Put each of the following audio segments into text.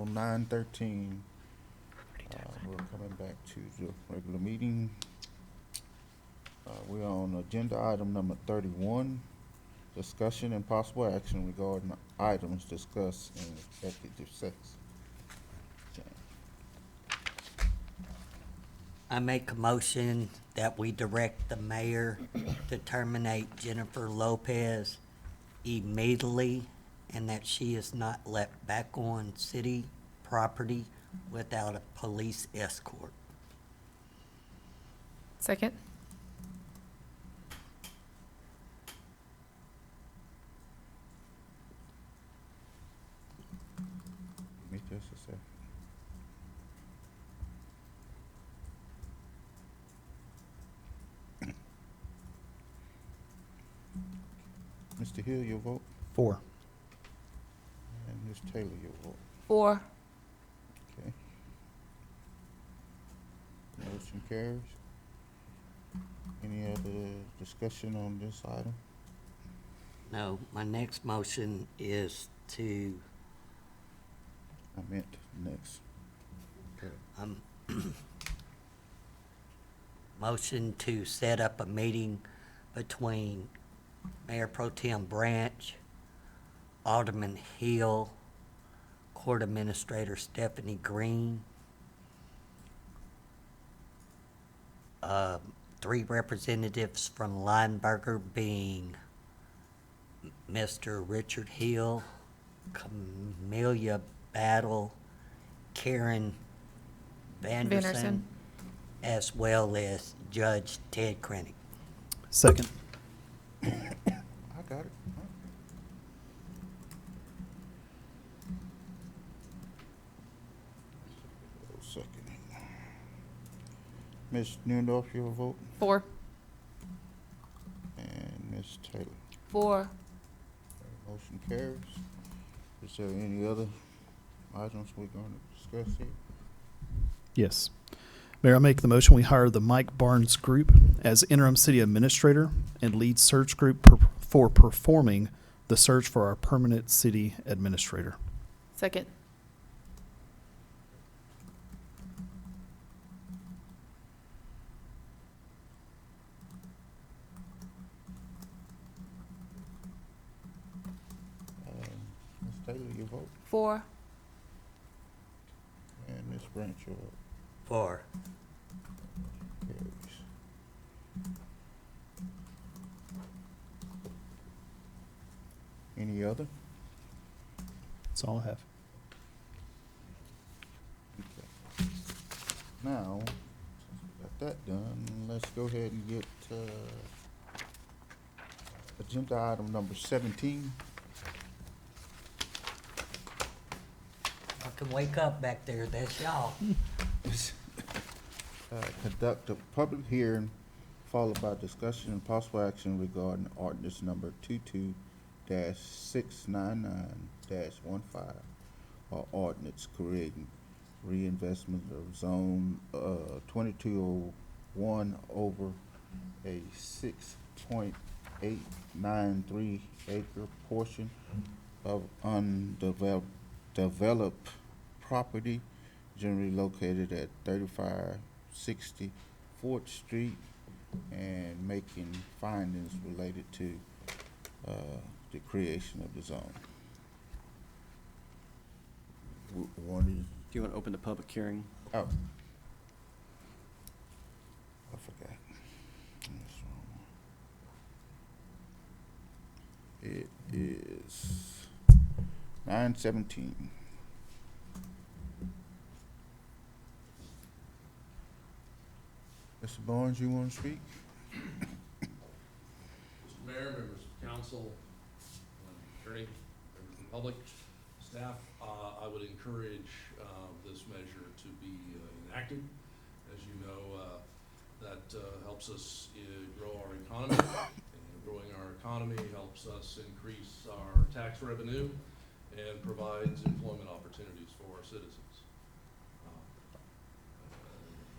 on 9:13. We're coming back to the regular meeting. We're on agenda item number 31, discussion and possible action regarding items discussed in executive session. I make a motion that we direct the mayor to terminate Jennifer Lopez immediately and that she is not let back on city property without a police escort. Second. Give me just a second. Mr. Hill, your vote, 4. and Ms. Taylor, your vote. 4. Okay. Motion carries. Any other discussion on this item? No, my next motion is to, I meant next. Okay. motion to set up a meeting between Mayor Pro Tem Branch, Alderman Hill, Court Administrator Stephanie Green, 3 representatives from Lineberger being Mr. Richard Hill, Camellia Battle, Karen Vanderson, as well as Judge Ted Krennic. Second. I got it. Second. Ms. Newendorf, your vote, 4. and Ms. Taylor. 4. Motion carries. Is there any other items we're going to discuss here? Yes. Mayor, I make the motion we hire the Mike Barnes Group as interim city administrator and lead search group for performing the search for our permanent city administrator. Second. Ms. Taylor, your vote, 4. and Ms. Branch, your vote. 4. Carries. Any other? That's all I have. Okay. Now, since we got that done, let's go ahead and get, agenda item number 17. I can wake up back there, that's y'all. Conduct a public hearing followed by discussion and possible action regarding ordinance number 22-699-15, or ordinance creating reinvestment of zone 2201 over a 6.893 acre portion of undeveloped property generally located at 3560 4th Street, and making findings related to the creation of the zone. Warning. Do you want to open the public hearing? Oh. I forgot. That's wrong. It is 9:17. Mr. Barnes, you want to speak? Mr. Mayor, members of council, attorney, members of the public, staff, I would encourage this measure to be enacted. As you know, that helps us grow our economy, and growing our economy helps us increase our tax revenue and provides employment opportunities for our citizens.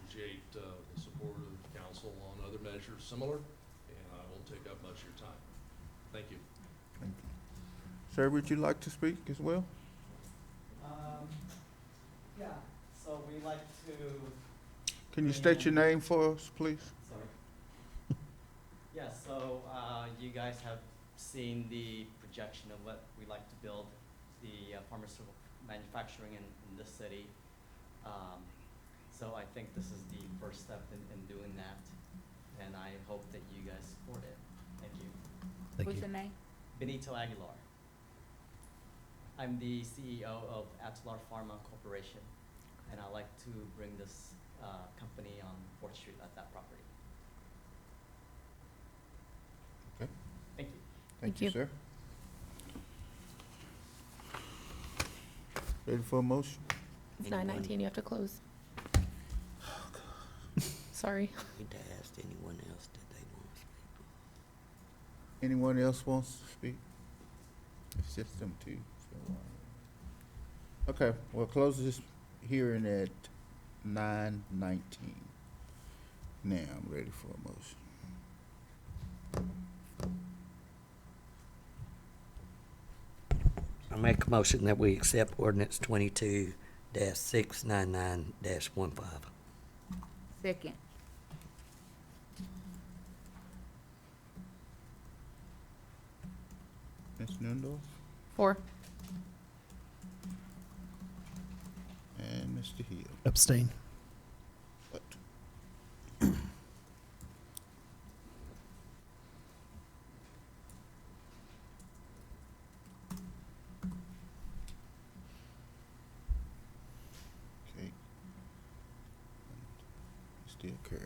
Appreciate the support of council on other measures similar, and I won't take up much of your time. Thank you. Thank you. Sir, would you like to speak as well? like to, Can you state your name for us, please? sorry. Yeah, so, you guys have seen the projection of what we like to build, the pharmaceutical manufacturing in this city. So I think this is the first step in doing that, and I hope that you guys support it. Thank you. Thank What's you. your name? Benito Aguilar. I'm the CEO of Atlar Pharma Corporation, and I like to bring this company on 4th Street at that property. Okay. Thank you. Thank Thank you, you. sir. Ready for a motion? It's Anyone? 9:19, you have to close. Sorry. Need to ask anyone else that they want to speak. Anyone else wants to speak? It's just them two. So, okay, we'll close this hearing at 9:19. Now I'm ready for a motion. I make a motion that we accept ordinance 22-699-15. Second. Ms. Nundos 4. and Mr. Hill. Abstain. What? Okay. Still carries.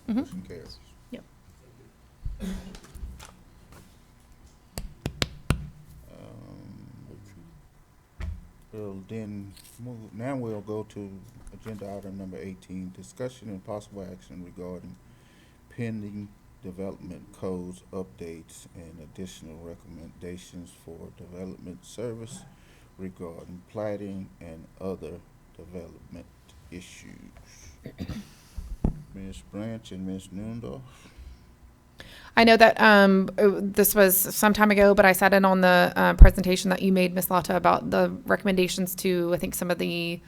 Mhm. Motion carries. Yep. We'll then move, now we'll go to agenda item number 18, discussion and possible action regarding pending development codes, updates, and additional recommendations for development service regarding plating and other development issues. Ms. Branch and Ms. Nundos. I know that this was some time ago, but I sat in on the presentation that you made, Ms. Lata, about the recommendations to, I think, some of the,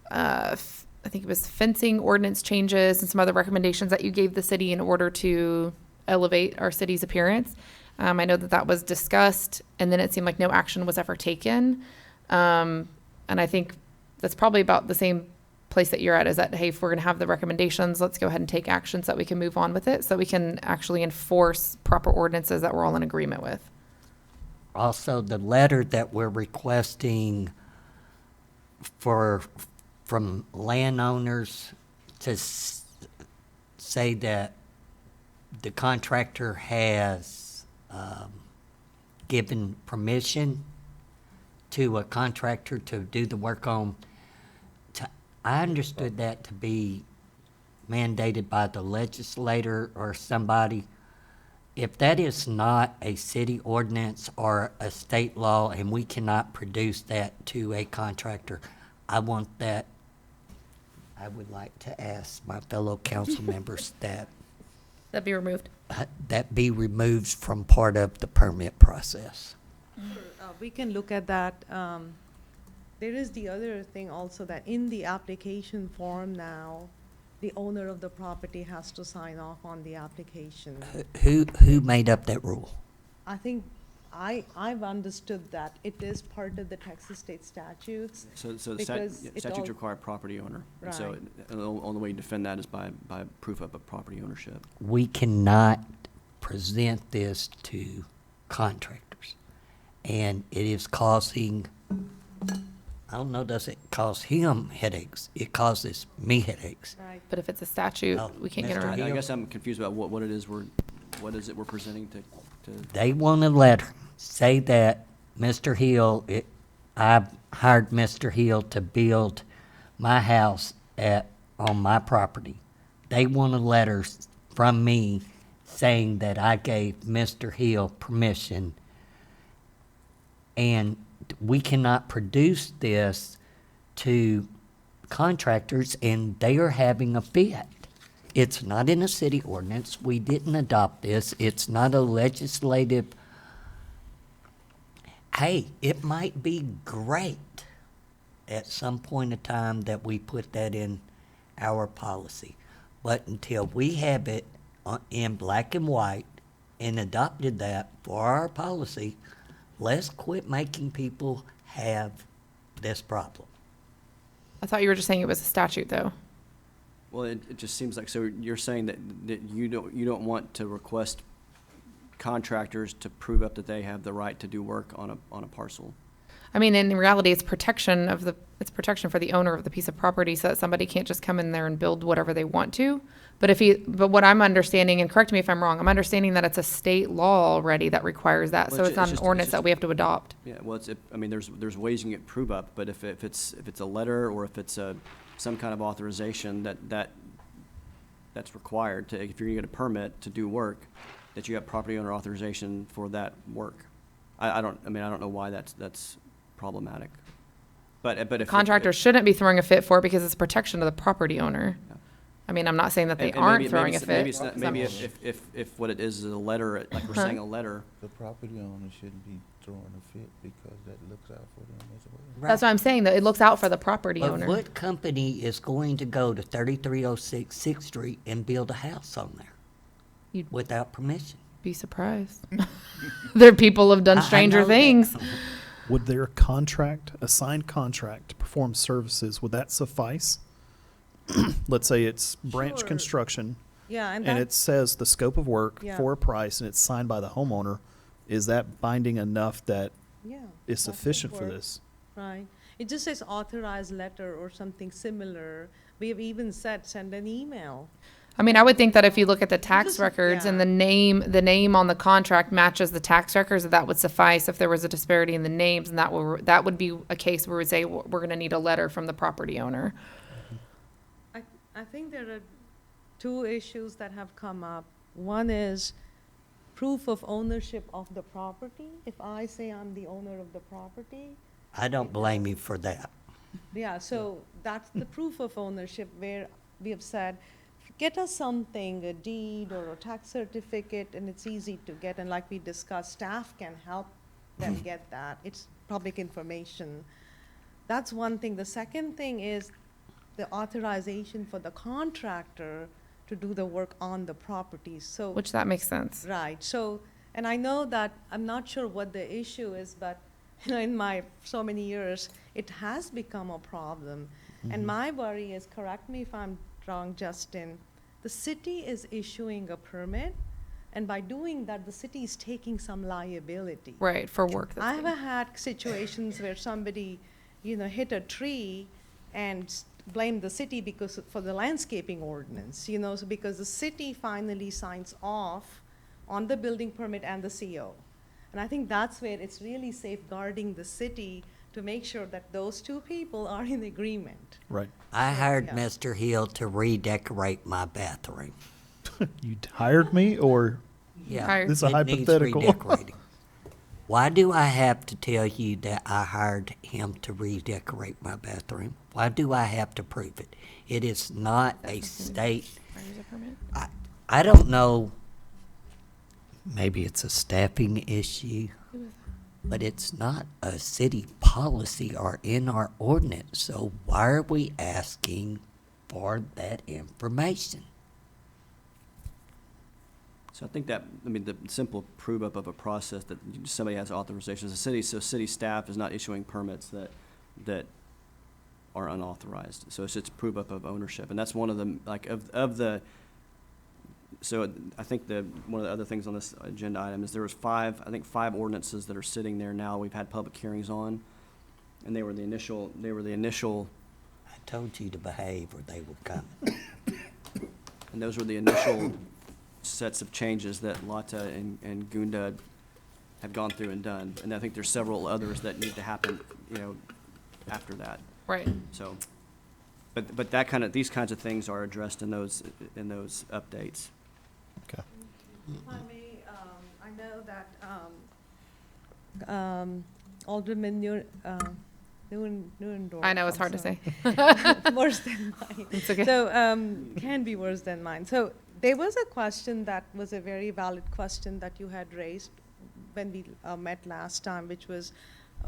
I think it was fencing ordinance changes and some other recommendations that you gave the city in order to elevate our city's appearance. I know that that was discussed, and then it seemed like no action was ever taken. And I think that's probably about the same place that you're at, is that, hey, if we're going to have the recommendations, let's go ahead and take action so that we can move on with it, so we can actually enforce proper ordinances that we're all in agreement with. Also, the letter that we're requesting from landowners to say that the contractor has given permission to a contractor to do the work on. I understood that to be mandated by the legislator or somebody. If that is not a city ordinance or a state law and we cannot produce that to a contractor, I would like to ask my fellow council members that That'd be removed. that be removed from part of the permit process. We can look at that. There is the other thing also, that in the application form now, the owner of the property has to sign off on the application. Who made up that rule? I think I've understood that it is part of the Texas state statutes. So the Because it statutes all- require property owner. And so Right. the only way you defend that is by proof of a property ownership. We cannot present this to contractors. And it is causing, I don't know, does it cause him headaches? It causes me headaches. Right. But if it's a statute, Oh, we can't get Mr. around I it. guess I'm confused about what it is we're presenting to. They want a letter, say that Mr. Hill, I hired Mr. Hill to build my house on my property. They want a letter from me saying that I gave Mr. Hill permission, and we cannot produce this to contractors, and they are having a fit. It's not in a city ordinance. We didn't adopt this. It's not a legislative. Hey, it might be great at some point in time that we put that in our policy. But until we have it in black and white and adopted that for our policy, let's quit making people have this problem. I thought you were just saying it was a statute, though. Well, it just seems like, so you're saying that you don't want to request contractors to prove up that they have the right to do work on a parcel? I mean, in reality, it's protection for the owner of the piece of property so that somebody can't just come in there and build whatever they want to. But what I'm understanding, and correct me if I'm wrong, I'm understanding that it's a state law already that requires that. Well, So it's not an just- ordinance that we have to adopt. Yeah, well, I mean, there's ways you can get prove up, but if it's a letter or if it's some kind of authorization that's required to, if you're gonna get a permit to do work, that you have property owner authorization for that work. I don't know why that's problematic. But if. Contractors shouldn't be throwing a fit for it because it's protection of the property owner. Yeah. I mean, I'm not saying that they and aren't maybe throwing a it's- maybe fit. it's not- Maybe if what it is a letter, like we're saying a letter, The property owner shouldn't be throwing a fit because that looks out for them as well. That's what I'm saying, that it looks out for the property But owner. what company is going to go to 3306 6th Street and build a house on there You'd without permission? be surprised. Their people have done I stranger know that. things. Would their a signed contract to perform services, would that suffice? Let's say it's branch Sure. construction, Yeah, and and that, it says the scope of work Yeah. for a price, and it's signed by the homeowner. Is that binding enough that yeah. is that would sufficient for work. this? Right. It just says authorized letter or something similar. We have even said, send an email. I mean, I would think that if you look at the tax Just- records and yeah. the name on the contract matches the tax records, that would suffice if there was a disparity in the names, and that would be a case where we'd say, we're gonna need a letter from the property owner. I think there are two issues that have come up. One is proof of ownership of the property. If I say I'm the owner of the property, I don't blame you for that. yeah, so that's the proof of ownership where we have said, get us something, a deed or a tax certificate, and it's easy to get. And like we discussed, staff can help them get that. It's public information. That's one thing. The second thing is the authorization for the contractor to do the work on the property. So, Which that makes sense. right, so, and I know that, I'm not sure what the issue is, but in my so many years, it has become a problem. And my worry is, correct me if I'm wrong, Justin, the city is issuing a permit, and by doing that, the city is taking some liability. Right, for work that's I've being- had situations where somebody, hit a tree and blame the city for the landscaping ordinance, so because the city finally signs off on the building permit and the CO. And I think that's where it's really safeguarding the city to make sure that those two people are in agreement. Right. I hired Yeah. Mr. Hill to redecorate my bathroom. You hired me, or Yeah, Hired. This is a it needs hypothetical. redecorating. Why do I have to tell you that I hired him to redecorate my bathroom? Why do I have to prove it? It is not a state. I don't know. Maybe it's a staffing issue, but it's not a city policy or in our ordinance. So why are we asking for that information? so I think that, the simple prove up of a process that somebody has authorization as a city, so city staff is not issuing permits that are unauthorized. So it's just prove up of ownership, and that's one of the, like, of the, so I think one of the other things on this agenda item is there was five ordinances that are sitting there now we've had public hearings on, and they were the initial, I told you to behave or they will come. and those were the initial sets of changes that Lata and Gunda have gone through and done. And I think there's several others that need to happen, after that. Right. So, but these kinds of things are addressed in those updates. okay. If I may, I know that Alderman Nurendorf. I know, it's I'm hard to sorry. say. Worse than mine. It's okay. So, can be worse than mine. So there was a question that was a very valid question that you had raised when we met last time, which was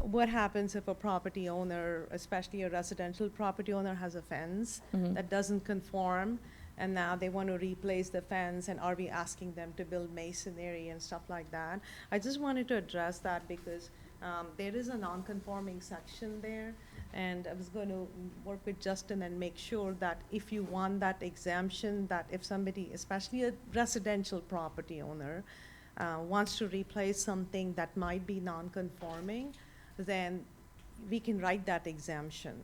what happens if a property owner, especially a residential property owner, has a fence that doesn't conform, and now they want to replace the fence, and are we asking them to build masonry and stuff like that? I just wanted to address that because there is a non-conforming section there, and I was going to work with Justin and make sure that if you want that exemption, that if somebody, especially a residential property owner, wants to replace something that might be non-conforming, then we can write that exemption.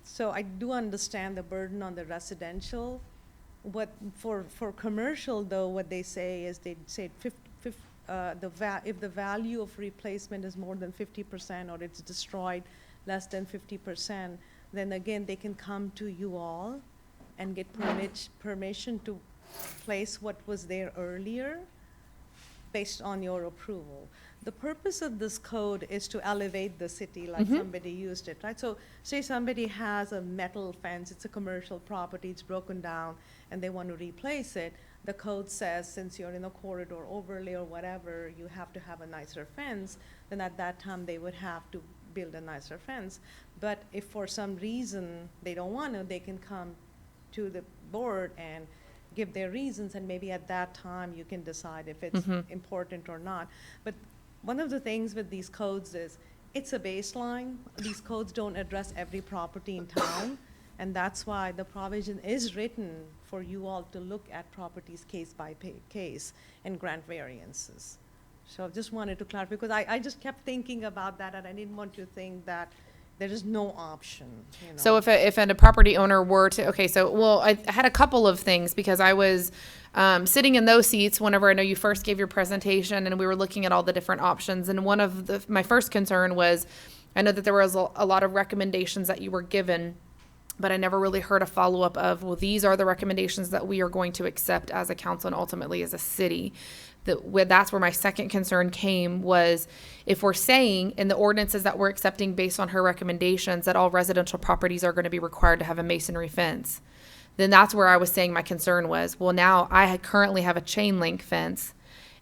So I do understand the burden on the residential. What for commercial though, what they say is they say if the value of replacement is more than 50% or it's destroyed less than 50%, then again they can come to you all and get permission to place what was there earlier based on your approval. The purpose of this code is to elevate the city like somebody used it, right? So say somebody has a metal fence, it's a commercial property, it's broken down, and they want to replace it. The code says since you're in a corridor overlay or whatever, you have to have a nicer fence, then at that time they would have to build a nicer fence. But if for some reason they don't want to, they can come to the board and give their reasons, and maybe at that time you can decide if it's important or not. But one of the things with these codes is it's a baseline. These codes don't address every property in town, and that's why the provision is written for you all to look at properties case by case and grant variances. So I just wanted to clarify, because I just kept thinking about that, and I didn't want you to think that there is no option, you know. So if a property owner were to, okay, so, well, I had a couple of things because I was sitting in those seats whenever I know you first gave your presentation and we were looking at all the different options. And one of my first concern was, I know that there was a lot of recommendations that you were given, but I never really heard a follow-up of, well, these are the recommendations that we are going to accept as a council and ultimately as a city. That's where my second concern came, was if we're saying in the ordinances that we're accepting based on her recommendations that all residential properties are going to be required to have a masonry fence, then that's where I was saying my concern was, well, now I currently have a chain link fence,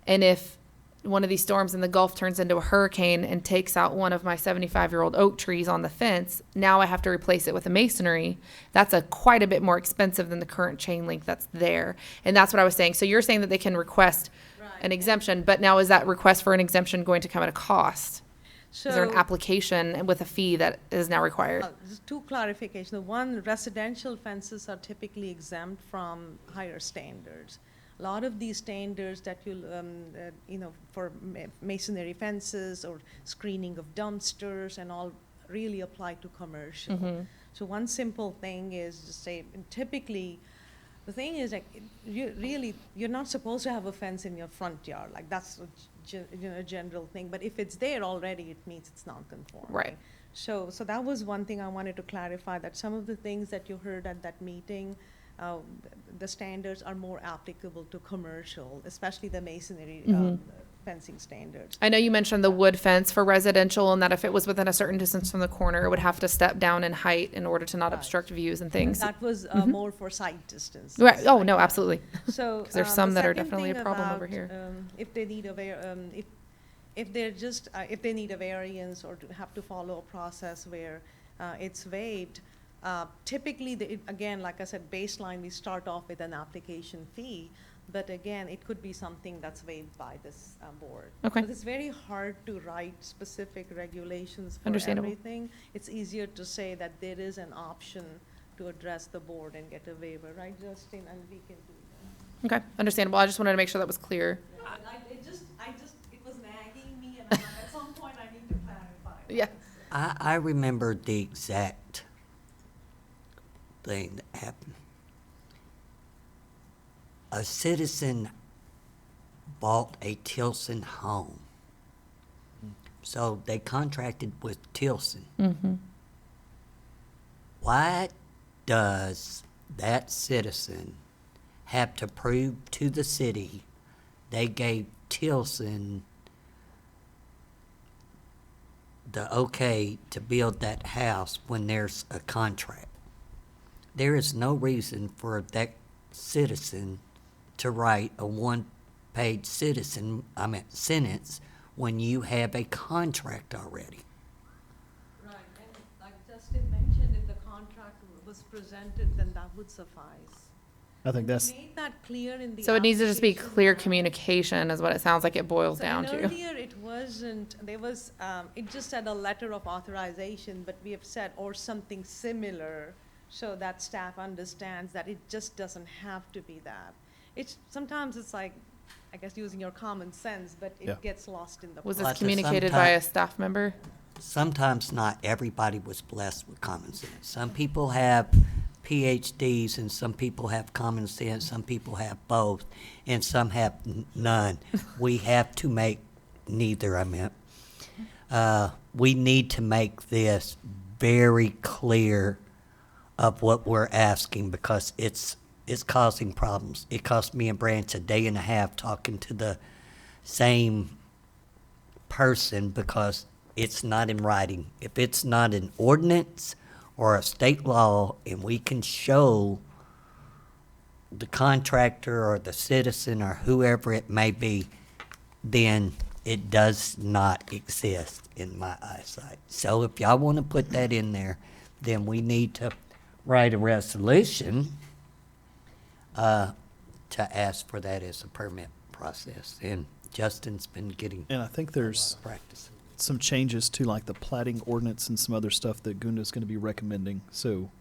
and if one of these storms in the Gulf turns into a hurricane and takes out one of my 75-year-old oak trees on the fence, now I have to replace it with a masonry. That's quite a bit more expensive than the current chain link that's there. And that's what I was saying. So you're saying that they can request an exemption, but now is that request for an exemption going to come at a cost? So Is there an application with a fee that is now required? just two clarifications. The one, residential fences are typically exempt from higher standards. A lot of these standards that for masonry fences or screening of dumpsters and all really apply to commercial. So one simple thing is to say, typically, the thing is that you're not supposed to have a fence in your front yard. Like that's a general thing. But if it's there already, it means it's non-conforming. Right. So that was one thing I wanted to clarify, that some of the things that you heard at that meeting, the standards are more applicable to commercial, especially the masonry fencing standards. I know you mentioned the wood fence for residential, and that if it was within a certain distance from the corner, it would have to step down in height in order to not Right. obstruct views and things. That was more for sight distance. Right. Oh, no, absolutely. So 'Cause there's the some that are second definitely a thing problem over about, here. If they need if they need a variance or to have to follow a process where it's waived, typically, again, like I said, baseline, we start off with an application fee, but again, it could be something that's waived by this board. Okay. But it's very hard to write specific regulations for Understandable. everything. It's easier to say that there is an option to address the board and get a waiver, right, Justin? And we can do that. Okay, understandable. I just wanted to make sure that was clear. Yeah, but it was nagging me, and I'm like, at some point I need to clarify. Yeah. I remember the exact thing that happened. A citizen bought a Tilson home. So they contracted with Tilson. Why does that citizen have to prove to the city they gave Tilson the okay to build that house when there's a contract? There is no reason for that citizen to write a one-page sentence when you have a contract already? Right, and like Justin mentioned, if the contract was presented, then that would suffice. I think We that's, made that clear in the So it needs to just be application clear now. communication is what it sounds like it boils So down and to. earlier, it wasn't, there was, it just said a letter of authorization, but we have said, or something similar, so that staff understands that it just doesn't have to be that. Sometimes it's like, I guess using your common sense, but Yeah. it gets lost in the. Was But this the communicated by a sometime- staff member? Sometimes not everybody was blessed with common sense. Some people have PhDs and some people have common sense, some people have both, and some have none. We have to make, neither, I meant. We need to make this very clear of what we're asking because it's causing problems. It cost me and Branch a day and a half talking to the same person because it's not in writing. If it's not an ordinance or a state law and we can show the contractor or the citizen or whoever it may be, then it does not exist in my eyesight. So if y'all want to put that in there, then we need to write a resolution to ask for that as a permit process. And Justin's been getting and I think there's practice. some changes to like the plating ordinance and some other stuff that Gunda's going to be recommending. So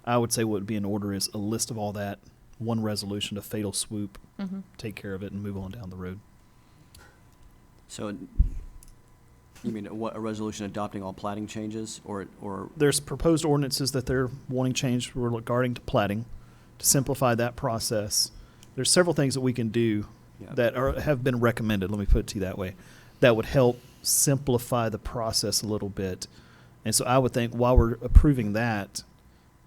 I would say what would be in order is a list of all that, one resolution, a fatal swoop, Mhm. take care of it and move on down the road. So, you mean a resolution adopting all plating changes, or There's proposed ordinances that they're wanting changed regarding to plating to simplify that process. There's several things that we can do Yeah. that have been recommended, let me put it to you that way, that would help simplify the process a little bit. And so I would think while we're approving that,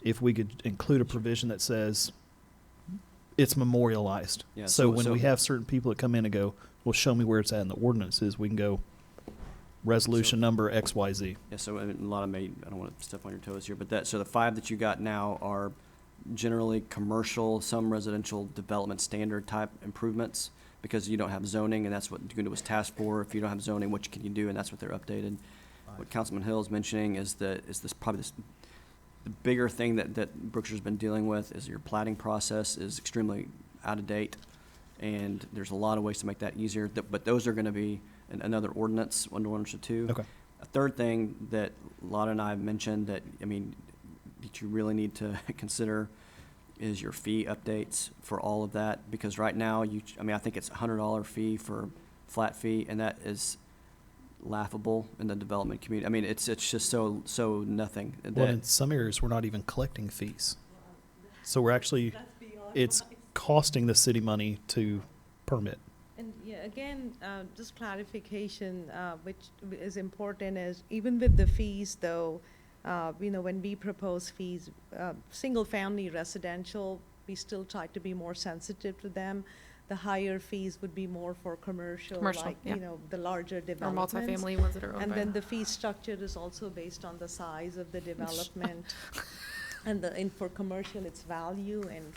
if we could include a provision that says it's memorialized. Yeah, So so- when so- we have certain people that come in and go, well, show me where it's at in the ordinances, we can go resolution number XYZ. Yeah, so I mean, a lot of I don't want to step on your toes here, but so the 5 that you got now are generally commercial, some residential development standard type improvements, because you don't have zoning, and that's what Gunda was tasked for. If you don't have zoning, what can you do? And that's what they're updated. What Councilman Hill is mentioning is the bigger thing that Brookshire's been dealing with is your plating process is extremely out of date, and there's a lot of ways to make that easier, but those are gonna be another ordinance, under ordinance or two. Okay. A third thing that Lotta and I mentioned that, I mean, that you really need to consider is your fee updates for all of that, because right now, I think it's $100 fee for flat fee, and that is laughable in the development community. I mean, it's just so nothing. Well, in some areas, we're not even collecting fees. So we're actually, it's costing the city money to permit. And yeah, again, just clarification, which is important is even with the fees though, when we propose fees, single-family residential, we still try to be more sensitive to them. The higher fees would be more for commercial, Commercial, like, yeah. the larger Or developments. multifamily ones that are owned And by. then the fee structure is also based on the size of the development. And for commercial, it's value and,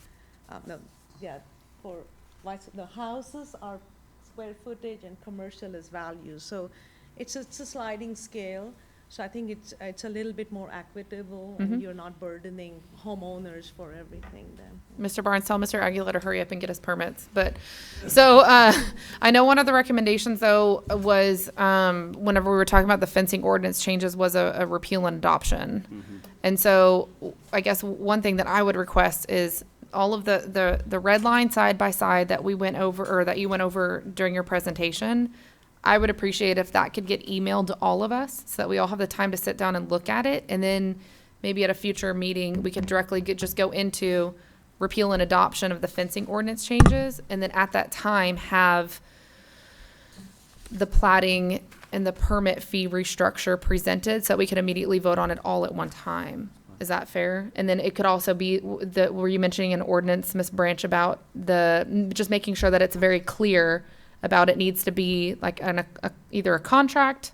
the houses are square footage and commercial is value. So it's a sliding scale. So I think it's a little bit more equitable Mhm. and you're not burdening homeowners for everything then. Mr. Barnes, tell Mr. Aguilar to hurry up and get his permits. But, so, I know one of the recommendations, though, was, whenever we were talking about the fencing ordinance changes, was a repeal and adoption. And so, I guess one thing that I would request is all of the red line side by side that we went over, or that you went over during your presentation, I would appreciate if that could get emailed to all of us, so that we all have the time to sit down and look at it, and then maybe at a future meeting, we can directly just go into repeal and adoption of the fencing ordinance changes, and then at that time, have the plating and the permit fee restructure presented, so that we could immediately vote on it all at one time. Is that fair? And then it could also be, were you mentioning an ordinance, Ms. Branch, about just making sure that it's very clear about it needs to be like either a contract,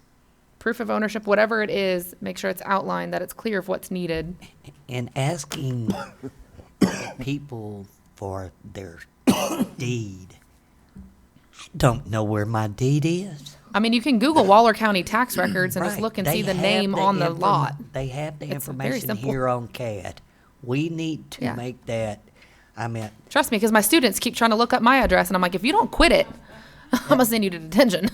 proof of ownership, whatever it is, make sure it's outlined, that it's clear of what's needed. And asking people for their deed. I don't know where my deed is. I mean, you can Google Waller County tax records and just Right. look and They see the have name on the lot. They have the It's very information simple. here on CAD. We need to Yeah. make that, I mean, Trust me, because my students keep trying to look up my address, and I'm like, if you don't quit it, I'm gonna send you to detention.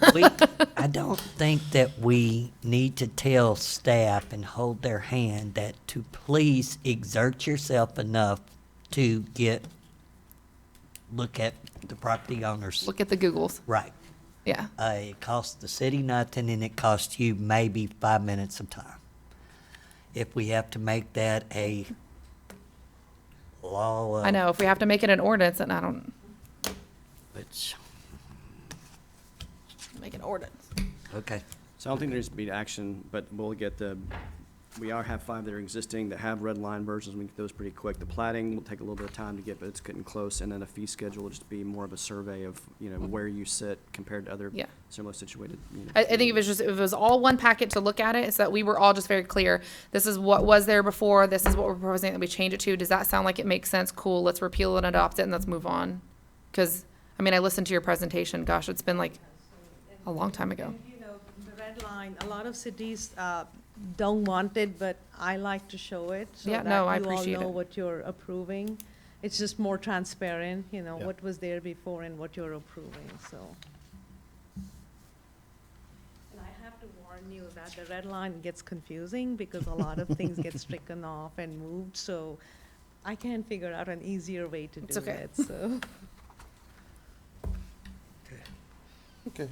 I don't think that we need to tell staff and hold their hand that to please exert yourself enough to look at the property owners. Look at the Googles. Right. Yeah. It costs the city nothing, and it costs you maybe 5 minutes of time. If we have to make that a law. I know. If we have to make it an ordinance, then I don't Which, make an ordinance. okay. So I don't think there needs to be action, but we'll get we have 5 that are existing that have red line versions. We can get those pretty quick. The plating will take a little bit of time to get, but it's getting close. And then a fee schedule will just be more of a survey of, where you sit compared to other Yeah. similar situated, I think if it was all one packet to look at it, so that we were all just very clear. This is what was there before. This is what we're proposing that we change it to. Does that sound like it makes sense? Cool. Let's repeal and adopt it, and let's move on. Because I mean, I listened to your presentation. Gosh, it's been like a long time ago. And, the red line, a lot of cities don't want it, but I like to show it so Yeah, that no, I you all appreciate know it. what you're approving. It's just more transparent, Yeah. what was there before and what you're approving, so. And I have to warn you that the red line gets confusing because a lot of things get stricken off and moved, so I can't figure out an easier way to It's do okay. it, so. Okay.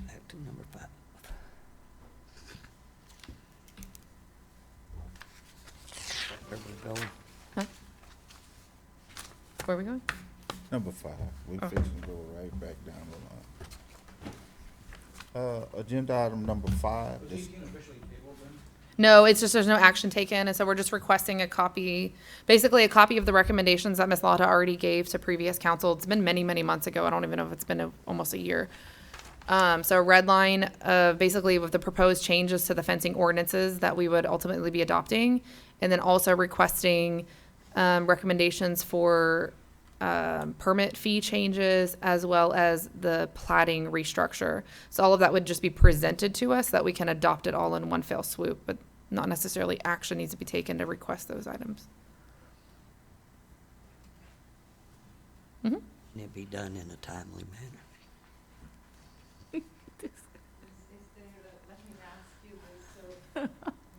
Back to number 5. Where we going? Where are we going? Number 5, we Oh. fixing to go right back down the line. Agenda item number 5. No, it's just there's no action taken, and so we're just requesting a copy, basically a copy of the recommendations that Ms. Lata already gave to previous council. It's been many, many months ago. I don't even know if it's been almost a year. So a red line, basically with the proposed changes to the fencing ordinances that we would ultimately be adopting, and then also requesting recommendations for permit fee changes as well as the plating restructure. So all of that would just be presented to us so that we can adopt it all in one fell swoop, but not necessarily action needs to be taken to request those items. Mm-hmm. And it be done in a timely manner.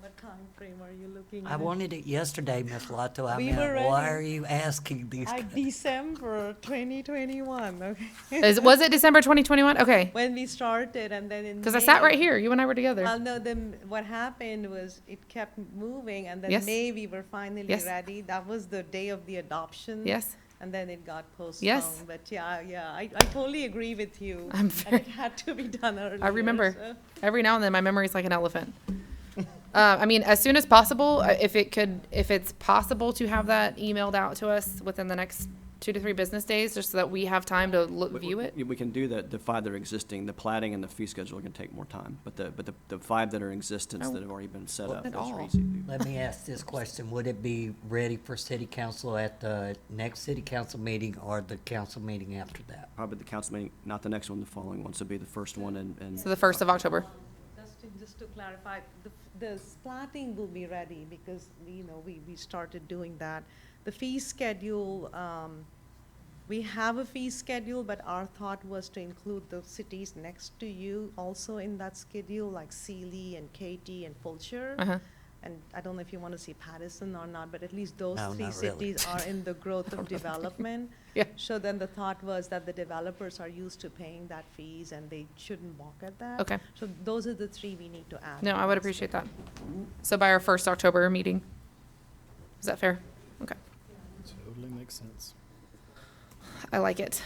What time frame are you looking I at? wanted it yesterday, Ms. Lato. I We mean, were why ready. are you asking these? December 2021, okay. Was it December 2021? Okay. When we started and then in Because I sat May- right here. You and I were together. Well, no, then what happened was it kept moving and then Yes. May we were finally Yes. ready. That was the day of the adoption. Yes. And then it got postponed. Yes. But I totally agree with you. I'm And very, it had to be done earlier. I remember. so- Every now and then, my memory's like an elephant. I mean, as soon as possible, if it's possible to have that emailed out to us within the next 2 to 3 business days, just so that we have time to view it. We can do the 5 that are existing. The plating and the fee schedule can take more time, but the 5 that are in existence Oh, that have already been set well, up, at those are all. easy to do. Let me ask this question. Would it be ready for city council at the next city council meeting or the council meeting after that? Probably the council meeting, not the next one, the following one, so it'd be the first one and. So the 1st of October. Just to clarify, the splatting will be ready because, we started doing that. The fee schedule, we have a fee schedule, but our thought was to include the cities next to you also in that schedule, like Sealy and Katy and Fulshire. Uh-huh. And I don't know if you want to see Patterson or not, but at least those No, 3 not really. cities are in the growth of development. Yeah. So then the thought was that the developers are used to paying that fees and they shouldn't balk at that. Okay. So those are the 3 we need to add. No, to I would that appreciate that. schedule. So by our 1st October meeting. Is that fair? Okay. Totally makes sense. I like it.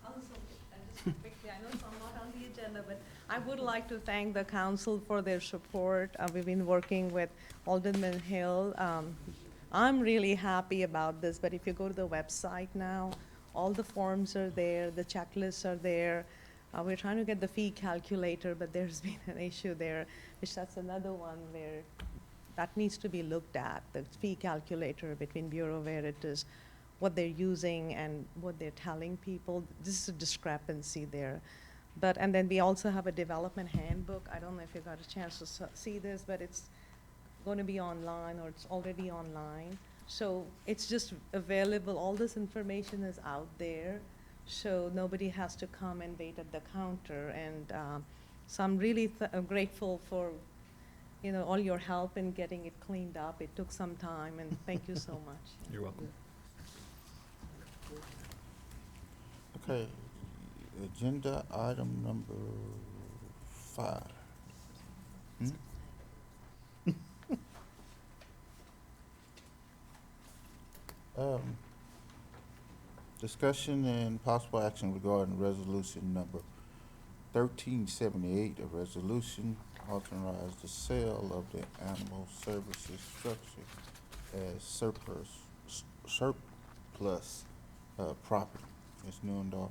Also, just quickly, I know it's not on the agenda, but I would like to thank the council for their support. We've been working with Alderman Hill. I'm really happy about this, but if you go to the website now, all the forms are there, the checklists are there. We're trying to get the fee calculator, but there's been an issue there, which that's another one where that needs to be looked at, the fee calculator between Bureau Veritas, what they're using and what they're telling people. This is a discrepancy there. But, and then we also have a development handbook. I don't know if you got a chance to see this, but it's going to be online, or it's already online. So it's just available, all this information is out there, so nobody has to come and wait at the counter. And so I'm really grateful for, you know, all your help in getting it cleaned up. It took some time, and thank you so much. You're welcome. Okay, agenda item number 5. Discussion and possible action regarding resolution number 1378, a resolution authorize the sale of the animal services structure as surplus property. Ms. Newendorf.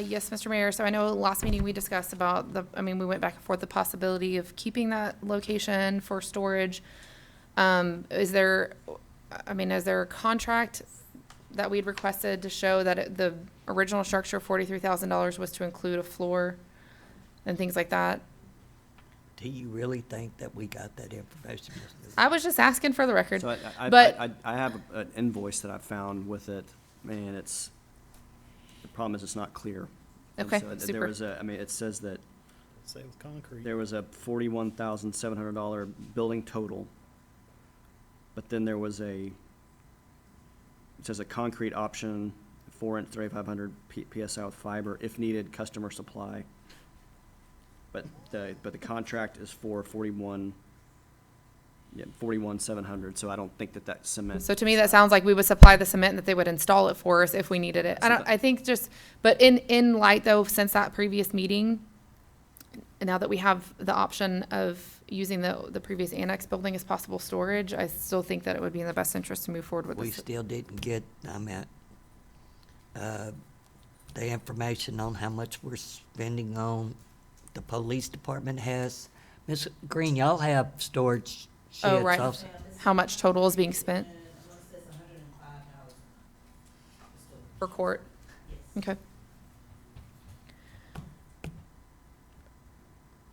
Yes, Mr. Mayor. So I know last meeting we discussed about we went back and forth the possibility of keeping that location for storage. Is there a contract that we'd requested to show that the original structure, $43,000, was to include a floor and things like that? Do you really think that we got that information? Ms. I was just asking for the record. So But- I have an invoice that I found with it, and the problem is it's not clear. And Okay, so super. There was it says that Say with concrete. there was a $41,700 building total, but then there was it says a concrete option, 4-inch 3,500 PSI with fiber, if needed, customer supply. But the contract is for 41,700, so I don't think that cement. So to me, that sounds like we would supply the cement and that they would install it for us if we needed it. So But in light though, since that previous meeting, and now that we have the option of using the previous annex building as possible storage, I still think that it would be in the best interest to move forward with We this. still didn't get, the information on how much we're spending on the police department has. Ms. Green, y'all have storage sheds Oh, right. also? How much total is being spent per court? Okay.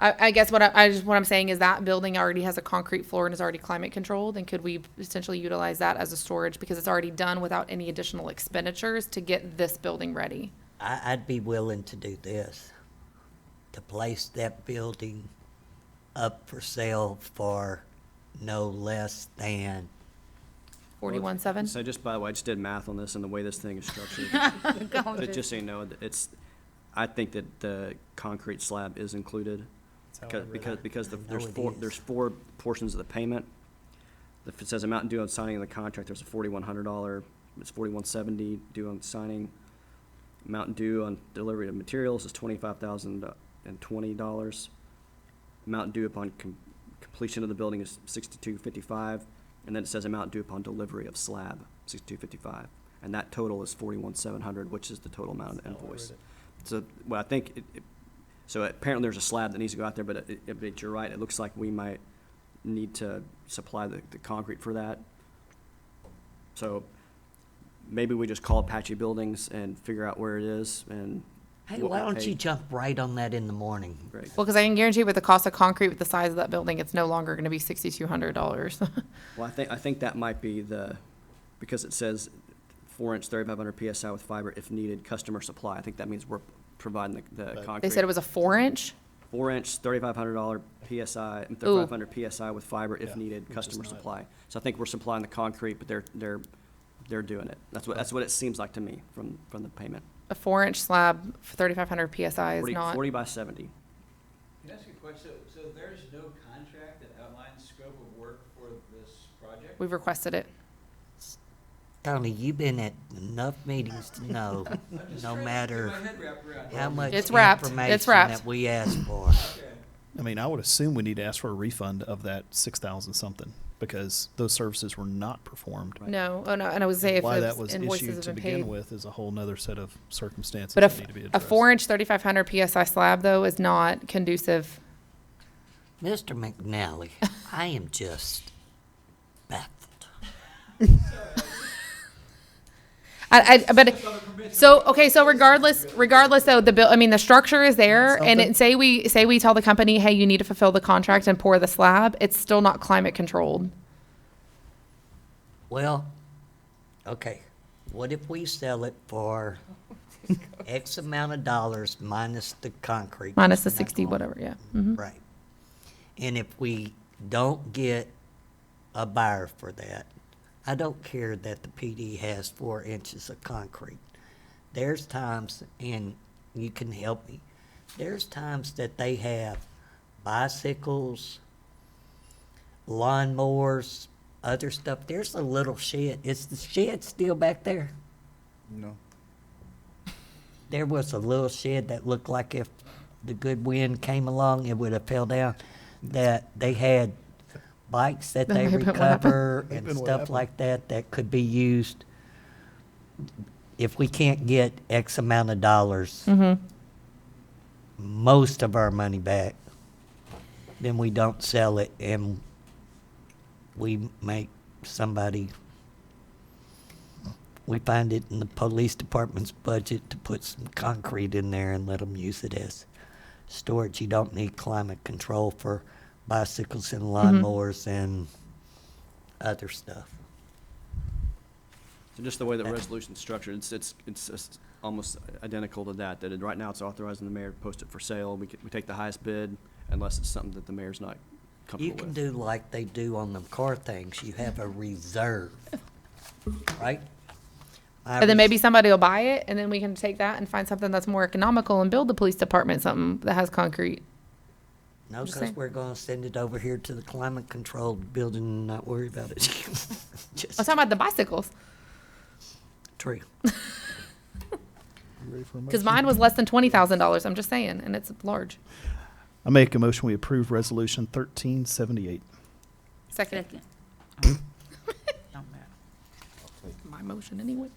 I guess what I'm saying is that building already has a concrete floor and is already climate controlled, and could we potentially utilize that as a storage because it's already done without any additional expenditures to get this building ready? I'd be willing to do this, to place that building up for sale for no less than, 41.7? So just by the way, I just did math on this and the way this thing is structured. Just so you know, I think that the concrete slab is included. Because I know there's it four portions of the payment. If it says amount due on signing of the contract, there's a $4,100, it's $4,170 due on signing. Amount due on delivery of materials is $25,020. Amount due upon completion of the building is $62.55, and then it says amount due upon delivery of slab, $62.55. And that total is $41,700, which is the total amount of the invoice. So, well, I think so apparently there's a slab that needs to go out there, but you're right, it looks like we might need to supply the concrete for that. So maybe we just call Apache Buildings and figure out where it is and. hey, what why we don't pay. you jump right on that in the morning? Great. Well, because I can guarantee with the cost of concrete with the size of that building, it's no longer going to be $6,200. Well, I think that might be because it says 4-inch 3,500 PSI with fiber if needed, customer supply. I think that means we're providing the concrete. They said it was a 4-inch? 4-inch, $3,500 PSI, 3,500 PSI with fiber if Yeah, needed, which is customer not- supply. So I think we're supplying the concrete, but they're doing it. That's what it seems like to me from the payment. A 4-inch slab for 3,500 PSI is not. 40 by 70. Can I ask you a question? So there's no contract that outlines scope of work for this project? We've requested it. Tony, you've been at enough meetings to know, I'm just no trying to matter get my head wrapped around how it. much It's wrapped. It's information wrapped. that we ask for. Okay. I mean, I would assume we need to ask for a refund of that 6,000 something because those services were not performed. Right. No, oh no, and I would say if Why the that was invoices issued have to been begin paid. with is a whole nother set of circumstances But that need to be a addressed. 4-inch 3,500 PSI slab though is not conducive. Mr. McNally, I am just baffled. But, so, okay, so regardless though, the structure is there, and say we tell the company, hey, you need to fulfill the contract and pour the slab, it's still not climate controlled. Well, okay, what if we sell it for X amount of dollars minus the concrete? Minus the Not 60, going- whatever, yeah. Mhm. Right. And if we don't get a buyer for that, I don't care that the PD has 4 inches of concrete. There's times, and you can help me, there's times that they have bicycles, lawnmowers, other stuff. There's a little shed. Is the shed still back there? No. There was a little shed that looked like if the good wind came along, it would have fell down. That they had bikes that That they may have been what happened. recover and stuff like that that could be used. If we can't get X amount of dollars, most of our money back, then we don't sell it and we make somebody, we find it in the police department's budget to put some concrete in there and let them use it as storage. You don't need climate control for bicycles and lawnmowers and other stuff. So just the way the resolution's structured, it's just almost identical to that right now it's authorizing the mayor to post it for sale. We take the highest bid unless it's something that the mayor's not You comfortable can with. do like they do on them car things. You have a reserve, right? And then maybe somebody will buy it, and then we can take that and find something that's more economical and build the police department something that has concrete. No, Just because saying. we're gonna send it over here to the climate controlled building and not worry about it. I was Just talking about the bicycles, true. because mine was less than $20,000. I'm just saying, and it's large. I make a motion, we approve resolution 1378. Second. Don't matter. My motion anyway.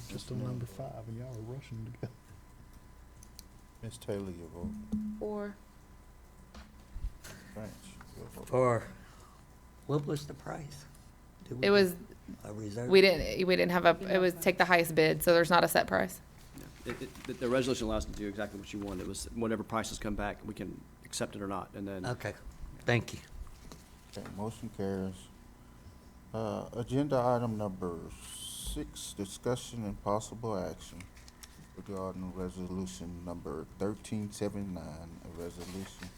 Just on number 5, and y'all are rushing to go. Ms. Taylor, your vote. Or Branch, your vote. For, what was the price? Did we it was, a reserve? we didn't have it was take the highest bid, so there's not a set price. The resolution allows us to do exactly what you want. It was whatever prices come back, we can accept it or not, and then. Okay, thank you. Okay, motion carries. Agenda item number 6, discussion and possible action regarding resolution number 1379, a resolution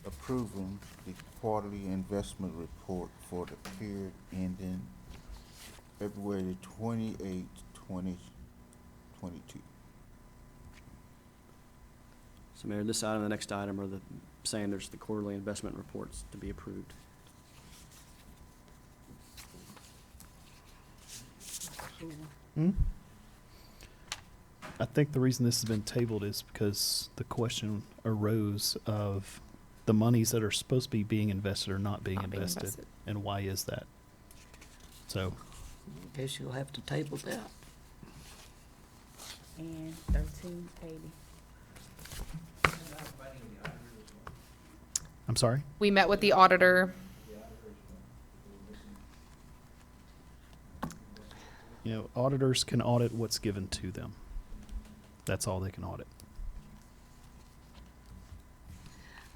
approving the quarterly investment report for the period ending February 28, 2022. So Mayor, this item and the next item are saying there's the quarterly investment reports to be approved. I think the reason this has been tabled is because the question arose of the monies that are supposed to be being invested or not being Not being invested, invested. and why is that? So, Guess you'll have to table that. And 1380. I'm sorry? We met with the auditor. You know, auditors can audit what's given to them. That's all they can audit.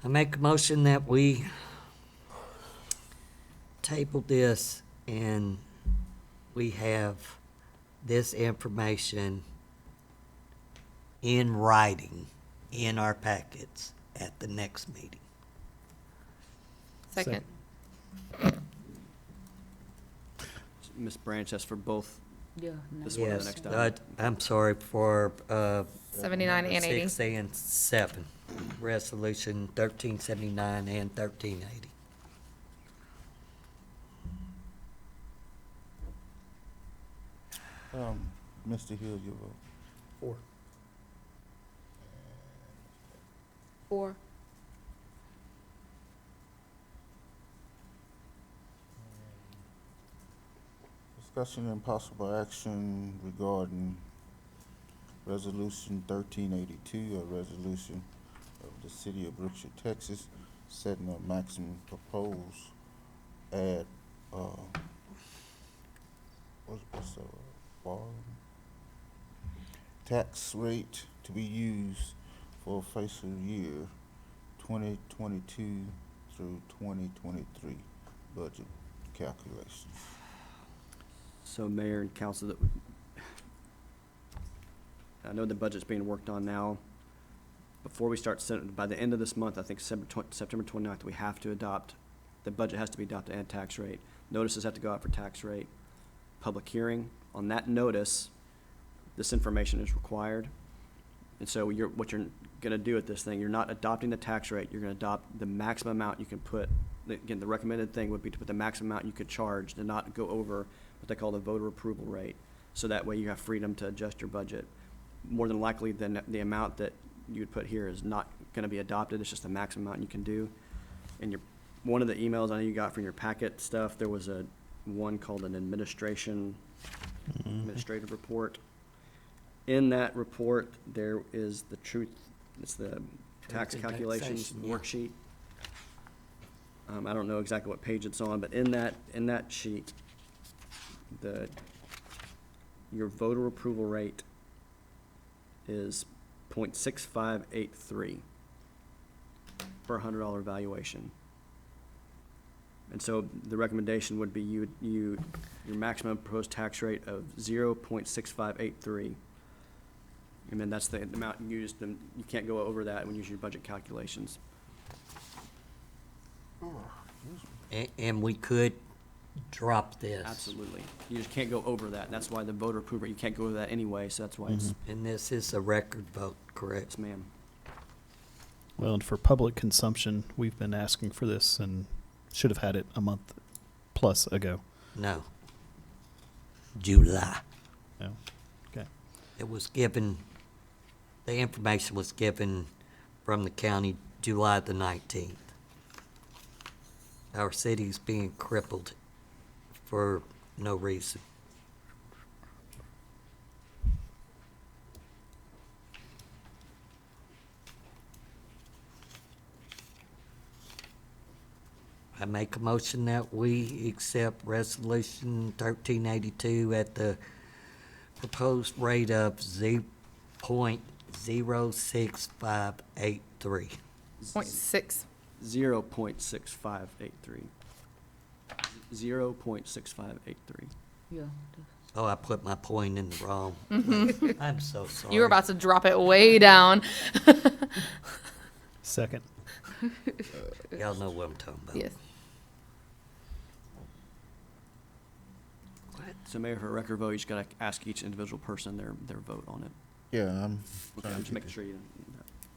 I make a motion that we table this and we have this information in writing in our packets at the next meeting. Second. Ms. Branch, that's for both Yeah, no. this one and the Yes, next item. I'm sorry for, 79 and 80. 6 and 7, resolution 1379 and 1380. Mr. Hill, your vote. 4. Or Discussion and possible action regarding resolution 1382, a resolution of the city of Brookshire, Texas, setting a maximum proposed at, what's the, bar? tax rate to be used for fiscal year 2022 through 2023 budget calculations. So Mayor and Council, I know the budget's being worked on now. Before we start, by the end of this month, I think September 29th, we have to adopt, the budget has to be adopted and tax rate. Notices have to go out for tax rate. Public hearing. On that notice, this information is required. And so what you're gonna do at this thing, you're not adopting the tax rate, you're gonna adopt the maximum amount you can put. Again, the recommended thing would be to put the maximum amount you could charge and not go over what they call the voter approval rate. So that way you have freedom to adjust your budget. More than likely, then the amount that you would put here is not gonna be adopted, it's just the maximum amount you can do. And one of the emails I know you got from your packet stuff, there was one called an administrative report. In that report, there is the truth, it's the tax and calculations taxation, yeah. worksheet. I don't know exactly what page it's on, but in that sheet, your voter approval rate is 0.6583 per $100 valuation. And so the recommendation would be your maximum proposed tax rate of 0.6583. And then that's the amount you use, you can't go over that when you use your budget calculations. And we could drop this. Absolutely. You just can't go over that. That's why the voter approval, you can't go over that anyway, so that's why it's, And this is a record vote, correct? yes, ma'am. Well, and for public consumption, we've been asking for this and should have had it a month plus ago. No. July. No. Okay. It was given, the information was given from the county July the 19th. Our city's being crippled for no reason. I make a motion that we accept Resolution 1382 at the proposed rate of 0.06583. 0.6. 0.6583. 0.6583. Yeah. Oh, I put my point in the wrong. I'm so sorry. You were about to drop it way down. Second. Y'all know what I'm talking about. Yes. So Mayor, for a record vote, you just gotta ask each individual person their vote on it. Yeah, I'm Okay, trying I'm to just get making this. sure you,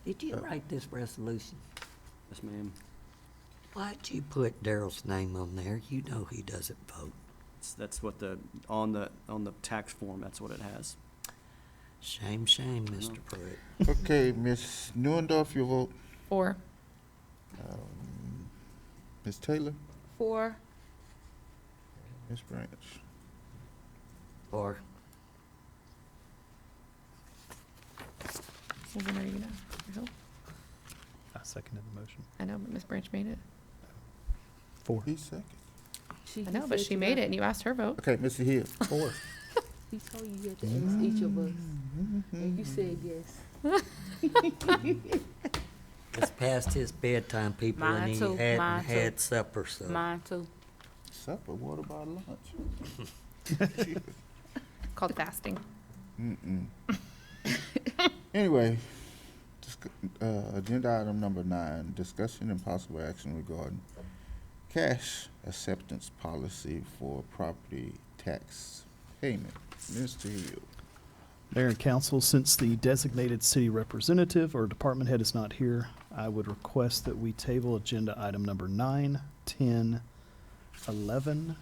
Did you write this resolution? yes, ma'am. Why'd you put Daryl's name on there? You know he doesn't vote. That's what on the tax form, that's what it has. Shame, shame, Mr. Pruitt. Okay, Ms. Neuendorf, your vote. 4. Ms. Taylor, 4. Ms. Branch. Or, Well, then are you gonna ask for help? I seconded the motion. I know, but Ms. Branch made it. 4. He's second. She I know, but she made it and you asked her vote. Okay, Mr. Hill. 4. He told you had to ask each of us, and you said yes. it's past his bedtime, people, and Mine he too, hadn't mine too. had supper, so. Mine too. Supper, what about lunch? Called fasting. Mm-mm. Anyway, agenda item number 9, discussion and possible action regarding cash acceptance policy for property tax payment. Mr. Hill. Mayor and council, since the designated city representative or department head is not here, I would request that we table agenda item number 9, 10, 11.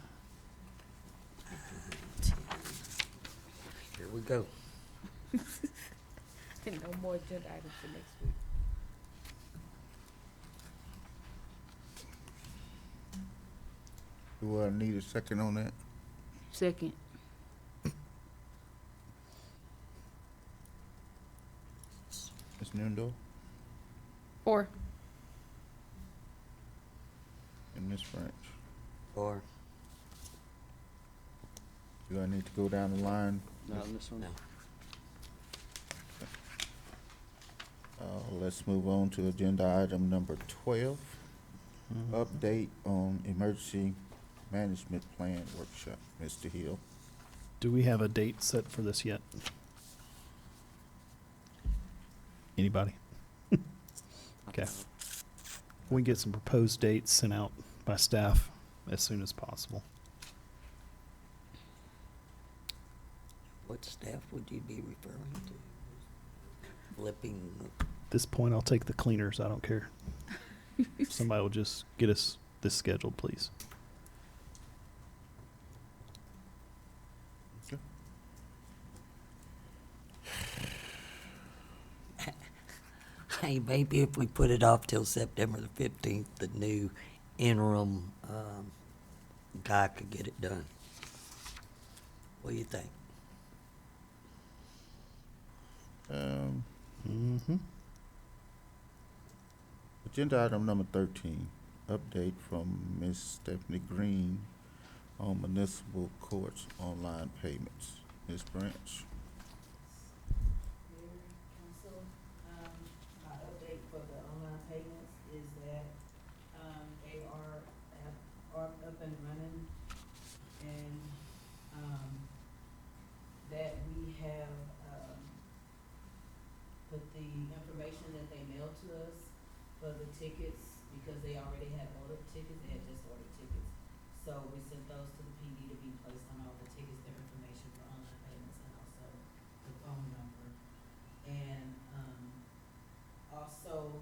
Here we go. No more agenda items for next week. Do I need a second on that? Second. Ms. Neuendorf 4. and Ms. Branch. Or, Do I need to go down the line? Not on this one? no. Let's move on to agenda item number 12, update on emergency management plan workshop. Mr. Hill. Do we have a date set for this yet? Anybody? Okay. We get some proposed dates sent out by staff as soon as possible. What staff would you be referring to? Flipping, At this point, I'll take the cleaners. I don't care. Somebody will just get us this scheduled, please. hey, maybe if we put it off till September the 15th, the new interim guy could get it done. What do you think? Agenda item number 13, update from Ms. Stephanie Green on municipal courts online payments. Ms. Branch. Mayor, council, my update for the online payments is that, they are up and running, and, that we have, put the information that they mailed to us for the tickets, because they already had ordered tickets, they had just ordered tickets. So we sent those to the PD to be placed on all the tickets, their information for online payments, and also the phone number. And, also,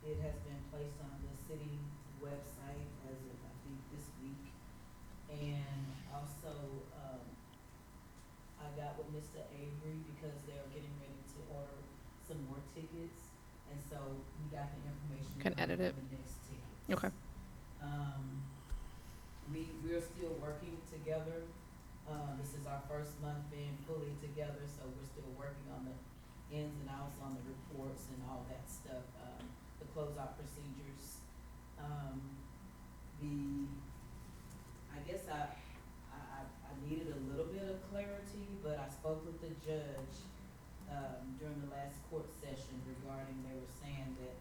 it has been placed on the city website as of, I think, this week. And also, I got with Mr. Avery because they're getting ready to order some more tickets. And so we got the information. Can edit it. for the next tickets. Okay. We're still working together. This is our first month being fully together, so we're still working on the ins and outs on the reports and all that stuff, the closeout procedures. I guess I needed a little bit of clarity, but I spoke with the judge, during the last court session regarding, they were saying that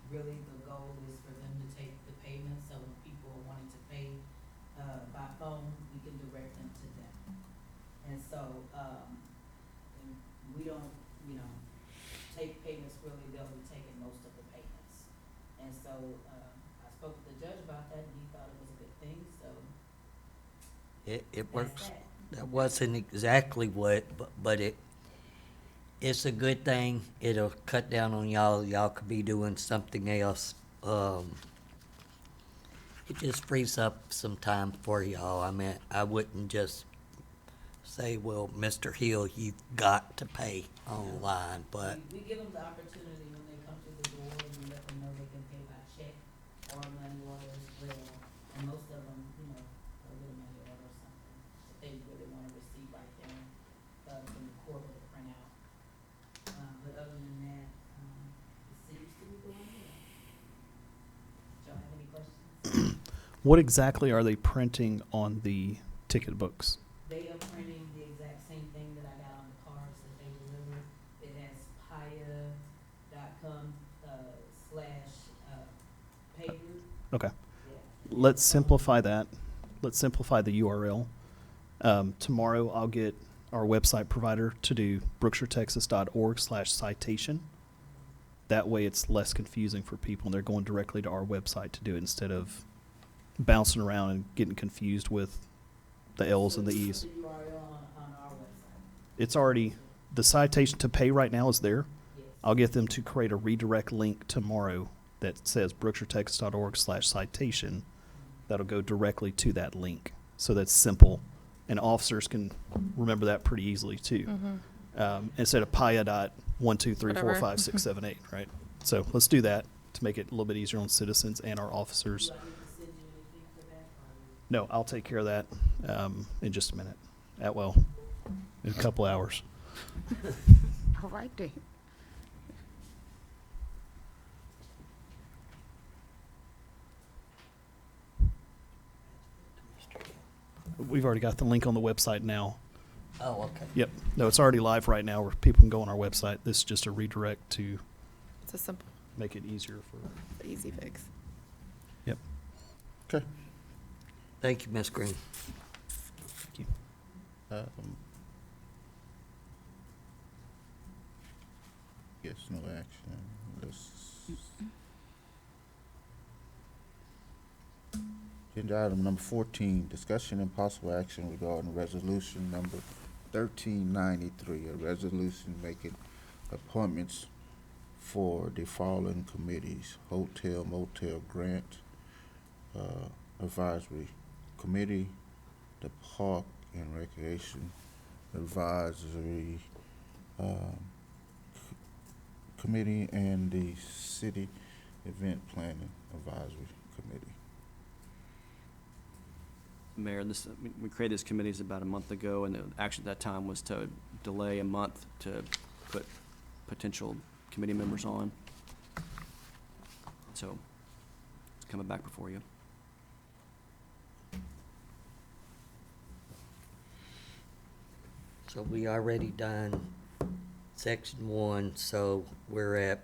really the goal is for them to take the payment, so when people are wanting to pay, by phone, we can direct them to them. And so, and we don't, take payments really, they'll be taking most of the payments. And so, I spoke with the judge about that, and he thought it was a good thing, so. It that's works. that. That wasn't exactly what, but it's a good thing. It'll cut down on y'all. Y'all could be doing something else. It just frees up some time for y'all. I mean, I wouldn't just say, well, Mr. Hill, you've got to pay online, but We give them the opportunity when they come through the door, and we let them know they can pay by check or money order as well. And most of them, a little money order or something, if they really want a receipt right there, from the court with a printout. But other than that, it seems to be going well. Y'all have any questions? What exactly are they printing on the ticket books? They are printing the exact same thing that I got on the cards that they delivered. It has paya.com, /pay group. Okay. Yeah. Let's simplify that. Let's simplify the URL. Tomorrow, I'll get our website provider to do brookshiretexas.org/citation. That way, it's less confusing for people, and they're going directly to our website to do it instead of bouncing around and getting confused with the L's and the E's. The URL on our website. It's already, the citation to pay right now is there. Yes. I'll get them to create a redirect link tomorrow that says brookshiretexas.org/citation. That'll go directly to that link. So that's simple. And officers can remember that pretty easily too. Instead of paya.1234567 right? So let's do that to make it a little bit easier on citizens and our officers. Do I need to send you anything for that? No, I'll take care of that in just a minute. In a couple hours. All right then. We've already got the link on the website now. oh, okay. Yep. No, it's already live right now where people can go on our website. This is just a redirect to It's a simple, Make it easier for, easy fix. yep. Okay. Thank you, Ms. Green. Thank you. Yes, no action. Agenda item number 14, discussion and possible action regarding resolution number 1393, a resolution making appointments for the following committees: Hotel Motel Grant Advisory Committee, the Park and Recreation Advisory Committee, and the City Event Planning Advisory Committee. Mayor, we created these committees about a month ago, and the action at that time was to delay a month to put potential committee members on. So it's coming back before you. So we already done section 1, so we're at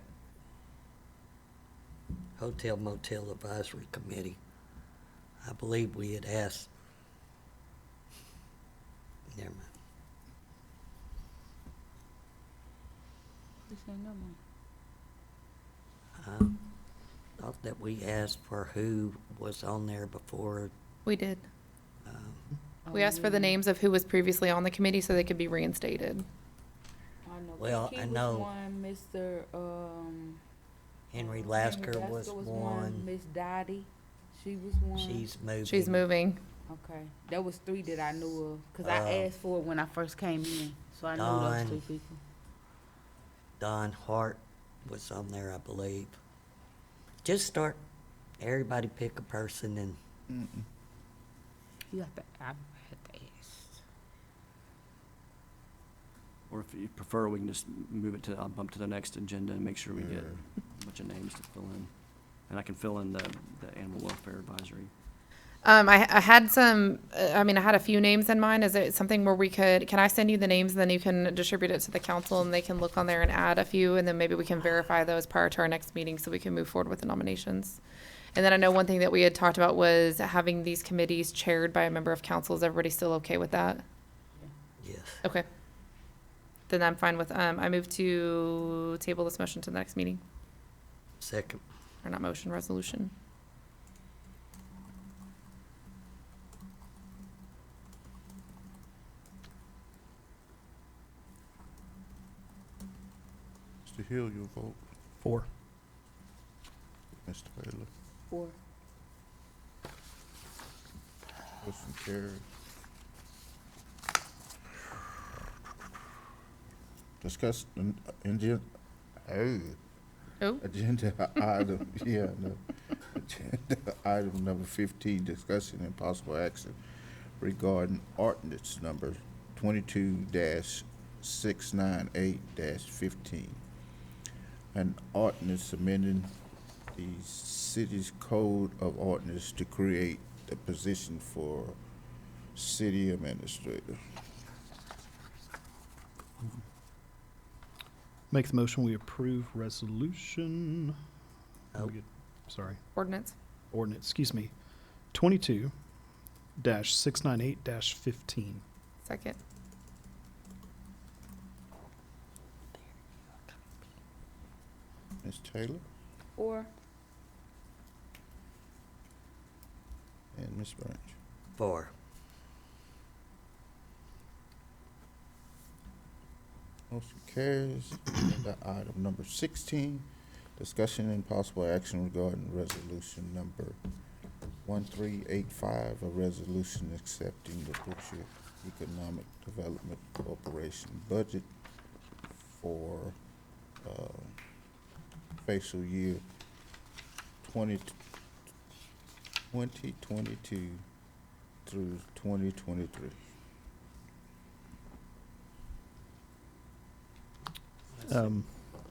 Hotel Motel Advisory Committee. I believe we had asked, never mind. This ain't no more. Thought that we asked for who was on there before. We did. um, We asked for the names of who was previously on the committee so they could be reinstated. I know. Well, Kiki I was know one, Mr. Henry Lasker was one. Miss Dottie, she was one. She's moving. She's moving. Okay, that was 3 that I knew of, cause Uh, I asked for it when I first came in, so I knew Dawn. those 3 people. Don Hart was on there, I believe. Just start, everybody pick a person and You have to, I had to ask. Or if you prefer, we can just move it to, I'll bump to the next agenda and make sure we get a bunch of names to fill in. And I can fill in the Animal Welfare Advisory. I had some, I had a few names in mind. Is it something where can I send you the names and then you can distribute it to the council and they can look on there and add a few and then maybe we can verify those prior to our next meeting so we can move forward with the nominations. And then I know one thing that we had talked about was having these committees chaired by a member of council. Is everybody still okay with that? yes. Okay. Then I'm fine with, I move to table this motion to the next meeting, Second. or not motion, resolution. Mr. Hill, your vote. 4. Mr. Taylor. 4. Motion carries. Discuss agenda item, agenda item number 15, discussion and possible action regarding ordinance number 22-698-15. An ordinance amending the city's code of ordinance to create the position for city administrator. Make the motion, we approve resolution. Oh. Sorry, Ordinance. ordinance, excuse me, 22-698-15. Second. Ms. Taylor 4. and Ms. Branch. 4. Motion carries. Agenda item number 16, discussion and possible action regarding resolution number 1385, a resolution accepting the Brookshire Economic Development Corporation budget for fiscal year 2022 through 2023.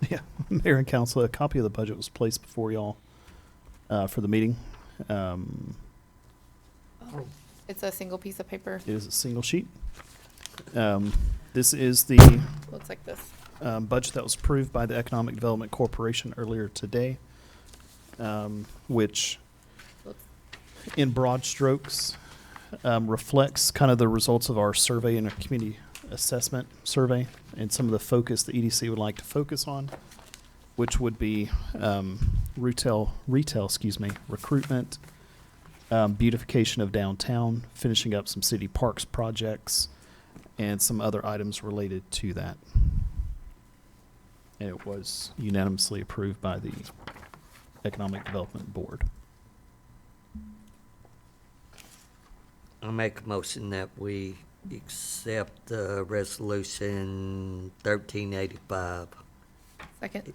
Yeah, Mayor and Council, a copy of the budget was placed before y'all for the meeting. It's a single piece of paper. It is a single sheet. This is the Looks like this. budget that was approved by the Economic Development Corporation earlier today, which in broad strokes reflects kind of the results of our survey and our community assessment survey and some of the focus the EDC would like to focus on, which would be retail, recruitment, beautification of downtown, finishing up some city parks projects, and some other items related to that. And it was unanimously approved by the Economic Development Board. I'll make a motion that we accept resolution 1385. Second.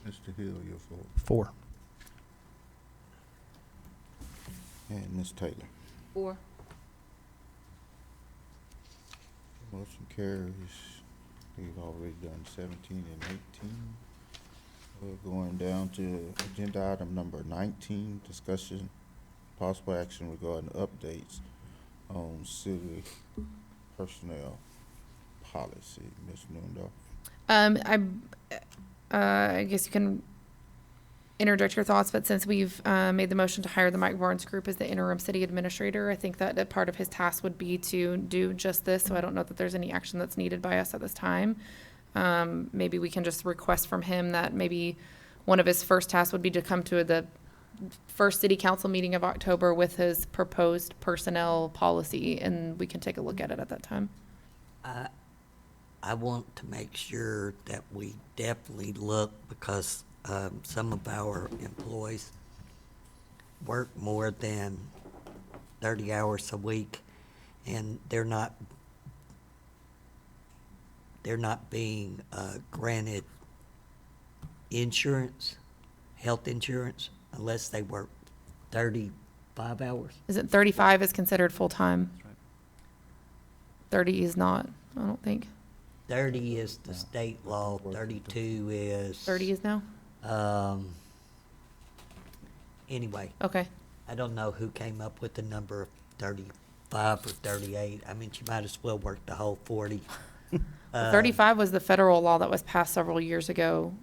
Mr. Hill, your vote. 4. And Ms. Taylor. 4. Motion carries. We've already done 17 and 18. We're going down to agenda item number 19, discussion, possible action regarding updates on city personnel policy. Ms. Nundoff. I guess you can interject your thoughts, but since we've made the motion to hire the Mike Barnes Group as the interim city administrator, I think that a part of his task would be to do just this, so I don't know that there's any action that's needed by us at this time. Maybe we can just request from him that maybe one of his first tasks would be to come to the first city council meeting of October with his proposed personnel policy, and we can take a look at it at that time. I want to make sure that we definitely look, because some of our employees work more than 30 hours a week, and they're not being granted insurance, health insurance, unless they work 35 hours. Is it 35 is considered full-time? That's right. 30 is not, I don't think. 30 is the state law, 32 is... 30 is now? Anyway, Okay. I don't know who came up with the number of 35 or 38. I mean, she might as well work the whole 40. 35 was the federal law that was passed several years ago.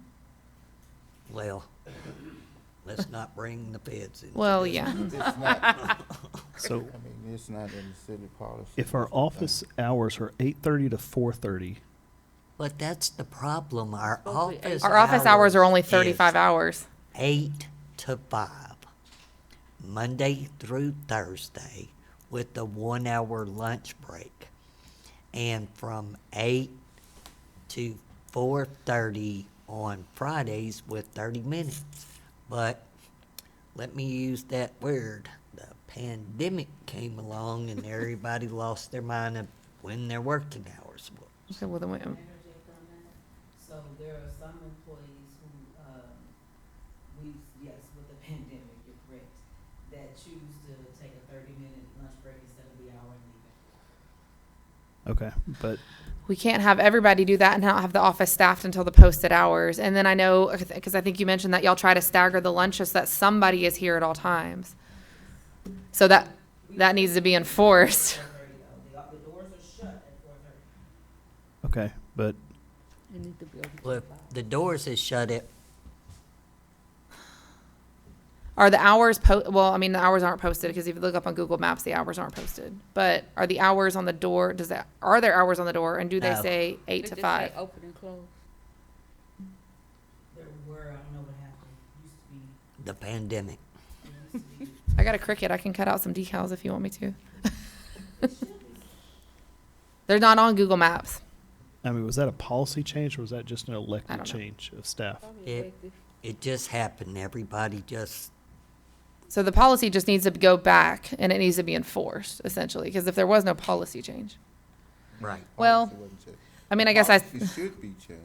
Well, let's not bring the feds in. Well, yeah. It's not, So I mean, it's not in the city policy. if our office hours are 8:30 to 4:30, But that's the problem. Our Supposed to be office eight. Our office hours are only is 35 hours. 8 to 5, Monday through Thursday, with a 1-hour lunch break. And from 8 to 4:30 on Fridays with 30 minutes. But let me use that word. The pandemic came along and everybody lost their mind of when their working hours was. Okay, well, then Can I interject on that? So there are some employees who, yes, with the pandemic, you're correct, that choose to take a 30-minute lunch break instead of the hour and leave it. okay, but we can't have everybody do that and not have the office staffed until the posted hours. And then I know, because I think you mentioned that y'all try to stagger the lunches, that somebody is here at all times. So that needs to be enforced. 4:30 though. The doors are shut at 4:30. okay, but It need to be over Well, if 25. the doors is shut at, Are the hours well, I mean, the hours aren't posted because if you look up on Google Maps, the hours aren't posted. But are the hours on the door, are there hours on the door, and do they No. say 8 They to just 5? say open and close. There were, I don't know what happened, used to be, the pandemic. used to be, I got a Cricut. I can cut out some decals if you want me to. it should be. They're not on Google Maps. I mean, was that a policy change or was that just an I elected don't know. change of staff? Probably It- effective. It just happened. Everybody just, So the policy just needs to go back and it needs to be enforced, essentially, because if there was no policy change. right. Well, Policy wasn't changed. I mean, I guess I Policy should be changed.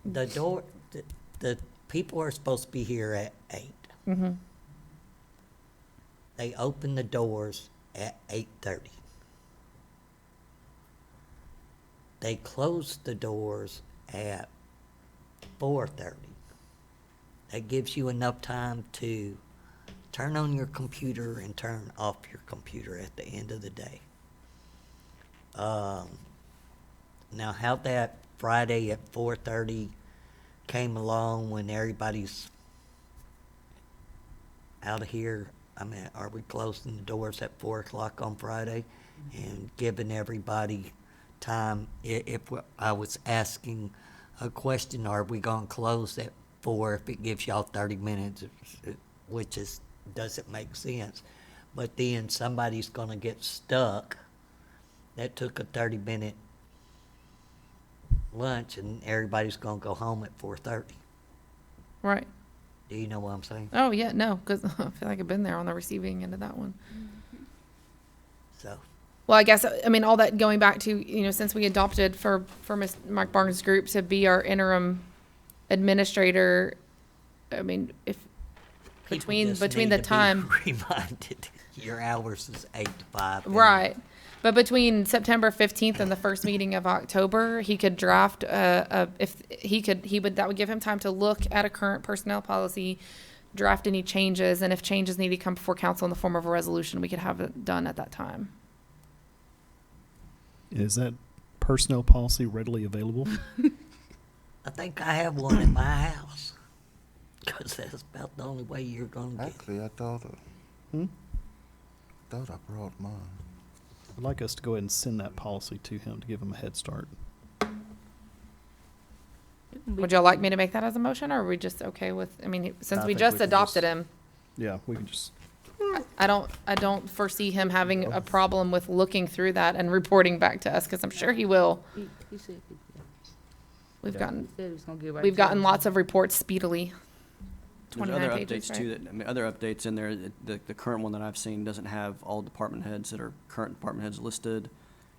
The door, the people are supposed to be here at 8. mm-hmm. They open the doors at 8:30. They close the doors at 4:30. That gives you enough time to turn on your computer and turn off your computer at the end of the day. Now, how that Friday at 4:30 came along when everybody's out of here, I mean, are we closing the doors at 4 o'clock on Friday? And giving everybody time, if I was asking a question, are we gonna close at 4 if it gives y'all 30 minutes, which doesn't make sense. But then somebody's gonna get stuck that took a 30-minute lunch and everybody's gonna go home at 4:30. Right. Do you know what I'm saying? Oh, yeah, no, because I feel like I've been there on the receiving end of that one. So, Well, I guess, I mean, all that going back to, since we adopted for Ms. Mike Barnes' group to be our interim administrator, I mean, if, people between just between need the to be time. reminded, your hours is 8 to 5. and Right. But between September 15th and the first meeting of October, he could draft that would give him time to look at a current personnel policy, draft any changes, and if changes need to come before council in the form of a resolution, we could have it done at that time. Is that personnel policy readily available? I think I have one in my house. Because that's about the only way you're going to get. Actually, I thought I brought mine. I'd like us to go ahead and send that policy to him to give him a head start. Would y'all like me to make that as a motion, or are we just okay with, since I we think just we can adopted just- him, Yeah, we can just, I don't foresee him having a problem with looking through that and reporting back to us, because I'm sure he will. He said, We've Yeah. gotten, he said he was gonna get right we've to gotten it. lots of reports speedily. There's 29 other pages, updates right? too, other updates in there. The current one that I've seen doesn't have all department heads that are current department heads listed.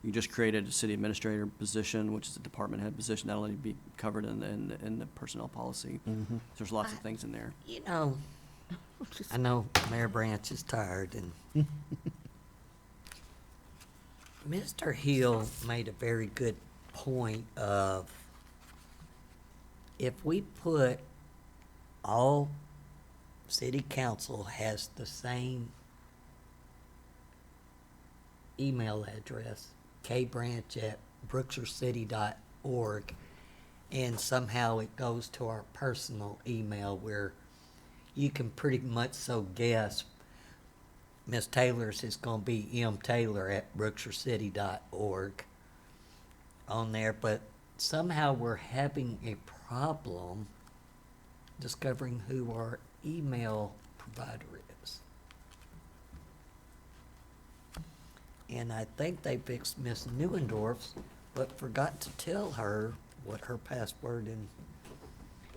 You just created a city administrator position, which is a department head position. That'll only be covered in the personnel policy. There's lots of things in there. I know Mayor Branch is tired, and Mr. Hill made a very good point of if we put all city council has the same email address, kbranch@brookshirecity.org, and somehow it goes to our personal email where you can pretty much so guess Miss Taylor's is going to be mtaylor@brookshirecity.org on there, but somehow we're having a problem discovering who our email provider is. And I think they fixed Miss Neuendorf's, but forgot to tell her what her password and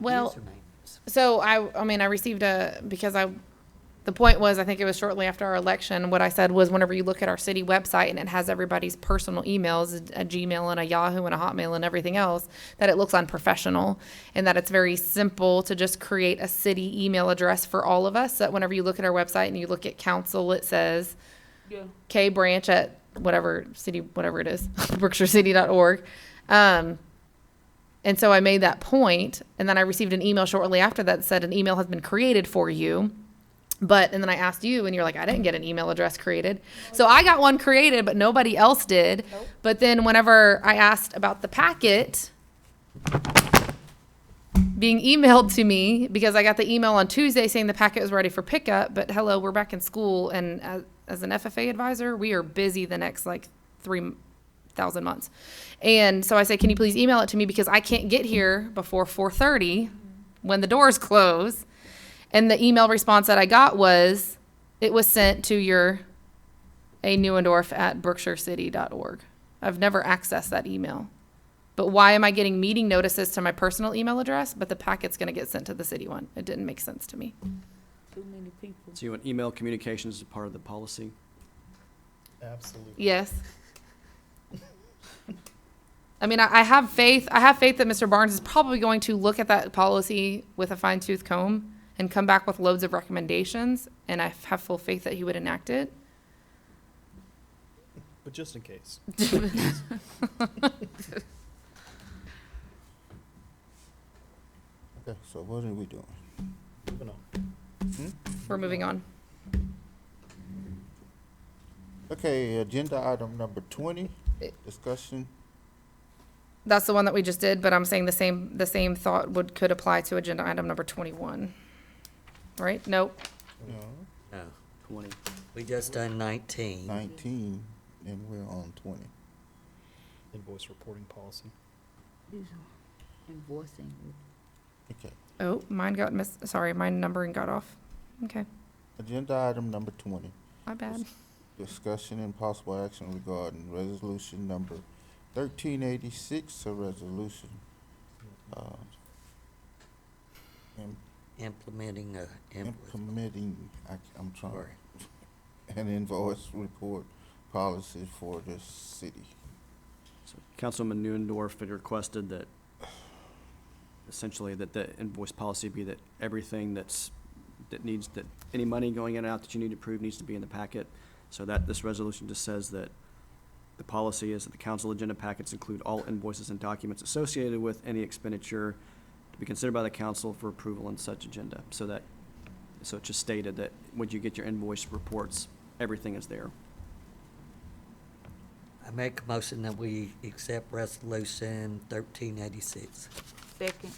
Well, username is. so I received the point was, I think it was shortly after our election, what I said was whenever you look at our city website and it has everybody's personal emails, a Gmail and a Yahoo and a Hotmail and everything else, that it looks unprofessional, and that it's very simple to just create a city email address for all of us. That whenever you look at our website and you look at council, it says Yeah. kbranch at whatever it is, brookshirecity.org. And so I made that point, and then I received an email shortly after that said an email has been created for you. And then I asked you, and you're like, I didn't get an email address created. So I got one created, but nobody else did. Nope. But then whenever I asked about the packet being emailed to me, because I got the email on Tuesday saying the packet was ready for pickup, but hello, we're back in school, and as an FFA advisor, we are busy the next 3,000 months. And so I said, can you please email it to me, because I can't get here before 4:30 when the doors close. And the email response that I got was, it was sent to A. Neuendorf at brookshirecity.org. I've never accessed that email. But why am I getting meeting notices to my personal email address, but the packet's going to get sent to the city one? It didn't make sense to me. Too many people. So you want email communications as part of the policy? absolutely. Yes. I have faith. I have faith that Mr. Barnes is probably going to look at that policy with a fine-tooth comb and come back with loads of recommendations, and I have full faith that he would enact it. But just in case. So what are we doing? We're moving on. Okay, agenda item number 20, It- discussion. That's the one that we just did, but I'm saying the same thought could apply to agenda item number 21. Right? Nope. No, No, 20. we just done 19. 19, and we're on 20. Invoice reporting policy. These are invoicing. Okay, Oh, mine got sorry, my numbering got off. Okay, agenda item number 20, my bad. discussion and possible action regarding resolution number 1386, a resolution im- Implementing a invoice. implementing, I'm trying, Sorry. an invoice report policy for the city. So Councilman Neuendorf had requested that essentially that the invoice policy be that everything that any money going in and out that you need to approve needs to be in the packet. So that this resolution just says that the policy is that the council agenda packets include all invoices and documents associated with any expenditure to be considered by the council for approval in such agenda. So it's just stated that when you get your invoice reports, everything is there. I make a motion that we accept resolution 1386. Second.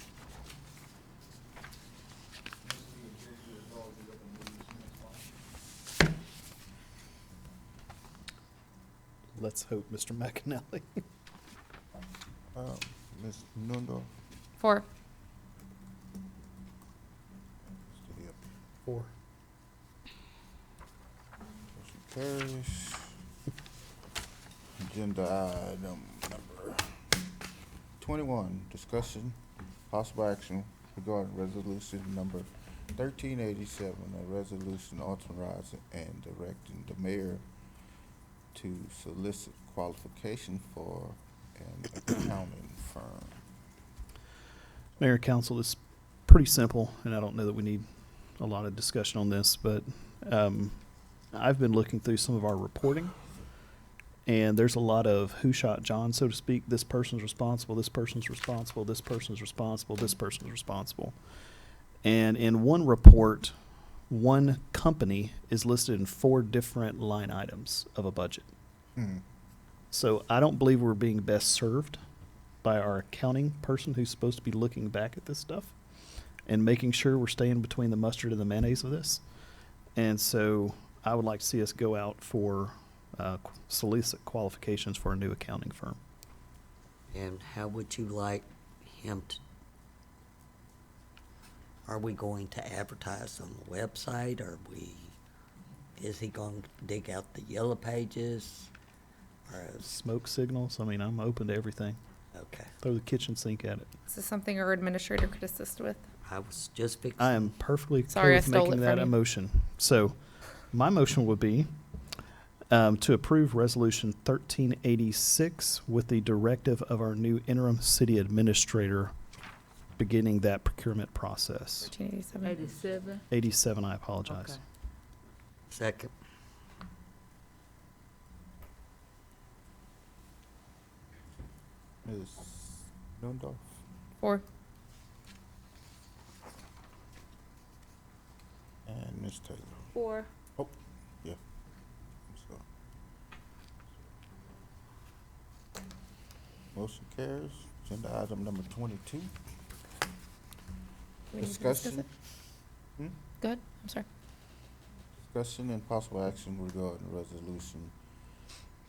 Let's hope, Mr. McAnally. Ms. Nundo? 4. Mr. Hill? 4. Motion carries. Agenda item number 21, discussion, possible action regarding resolution number 1387, a resolution authorizing and directing the mayor to solicit qualification for an accounting firm. Mayor and Council, it's pretty simple, and I don't know that we need a lot of discussion on this, but I've been looking through some of our reporting, and there's a lot of who shot John, so to speak. This person's responsible, this person's responsible, this person's responsible, this person's responsible. And in one report, one company is listed in 4 different line items of a budget. So I don't believe we're being best served by our accounting person who's supposed to be looking back at this stuff and making sure we're staying between the mustard and the mayonnaise of this. And so I would like to see us go out for solicit qualifications for a new accounting firm. And how would you like him to, are we going to advertise on the website? Is he going to dig out the yellow pages? Or Smoke signals, I mean, I'm open to everything. okay, Throw the kitchen sink at it. Is this something our administrator could assist with? I was just fixing. I am perfectly Sorry, okay I with stole making it that from a you. motion. So my motion would be to approve Resolution 1386 with the directive of our new interim city administrator beginning that procurement process. 1387. 87. 87, I apologize. Okay. Second. Ms. Nundoff? 4. And Ms. Taylor? 4. Yeah. I'm sorry. Motion carries. Agenda item number 22. Do we need to discuss Discussion. it? Hmm? Go ahead. I'm sorry. Discussion and possible action regarding resolution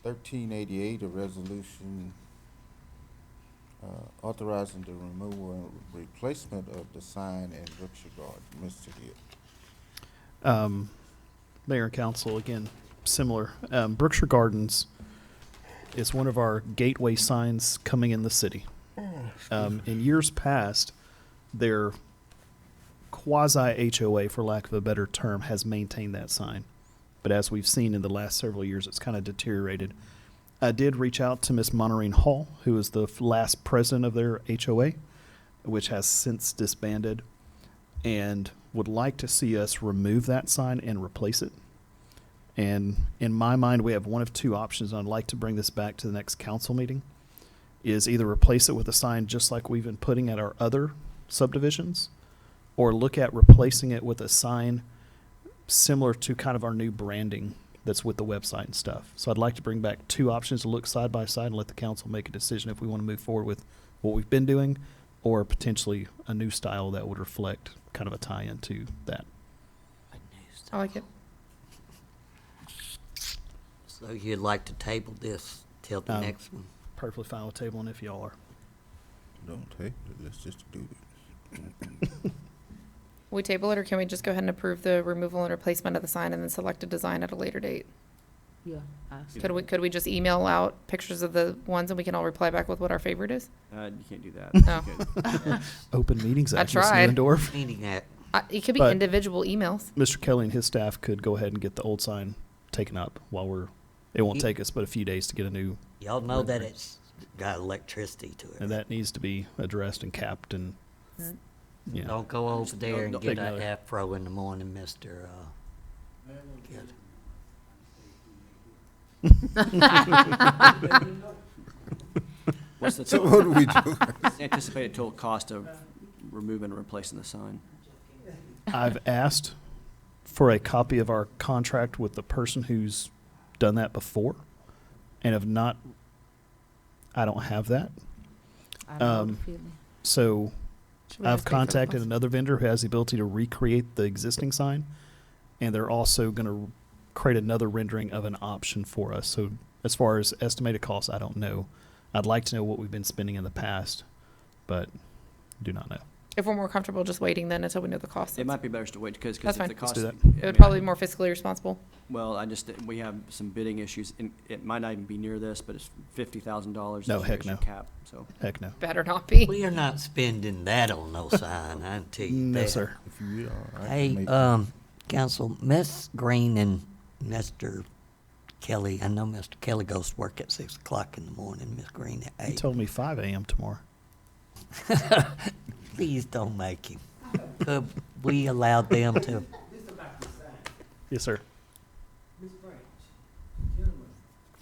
1388, a resolution authorizing the removal and replacement of the sign in Brookshire Garden. Mr. Hill. Mayor and Council, again, similar. Brookshire Gardens is one of our gateway signs coming in the city. In years past, their quasi-HOA, for lack of a better term, has maintained that sign. But as we've seen in the last several years, it's kind of deteriorated. I did reach out to Miss Monterine Hall, who is the last president of their HOA, which has since disbanded, and would like to see us remove that sign and replace it. And in my mind, we have one of 2 options, and I'd like to bring this back to the next council meeting, is either replace it with a sign just like we've been putting at our other subdivisions, or look at replacing it with a sign similar to kind of our new branding that's with the website and stuff. So I'd like to bring back two options to look side by side and let the council make a decision if we want to move forward with what we've been doing or potentially a new style that would reflect kind of a tie-in to that. I like it. So you'd like to table this till the Um, next one? Perfectly fine with tabling if y'all are. Don't take it, let's just do it. We table it, or can we just go ahead and approve the removal and replacement of the sign and then select a design at a later date? Yeah, I see. Could we just email out pictures of the ones and we can all reply back with what our favorite is? You can't do that. No. You can't. Open meetings I act, Ms. tried. Neuendorf. Meeting at, It could be But- individual emails. Mr. Kelly and his staff could go ahead and get the old sign taken up while it won't Ye- take us but a few days to get a new, y'all know that it's got electricity to it. and that needs to be addressed and capped and, yeah. Don't go over there and don't get take an another- afro in the morning, Mr. What's the So total, what do we do? anticipated total cost of removing and replacing the sign? I've asked for a copy of our contract with the person who's done that before and have not, I don't have that. I know the Um, feeling. So Should we I've just wait for the contacted cost? another vendor who has the ability to recreate the existing sign, and they're also going to create another rendering of an option for us. So as far as estimated costs, I don't know. I'd like to know what we've been spending in the past, but do not know. If we're more comfortable just waiting then until we know the cost. It might be better to wait, because That's if fine. the Let's cost. do that. It would probably be more fiscally responsible. Well, we have some bidding issues, and it might not even be near this, but it's $50,000. No, is heck your no. Cap, so. Heck no. Better not be. We are not spending that on no sign, I can tell you No, that. sir. If you are, I can Hey, make- Council, Miss Green and Mr. Kelly, I know Mr. Kelly goes to work at 6 o'clock in the morning, Miss Green at He 8. told me 5 a.m. tomorrow. Please don't make him. Could we allow them to, This about the sign. Yes, sir. Ms. Branch, gentlemen,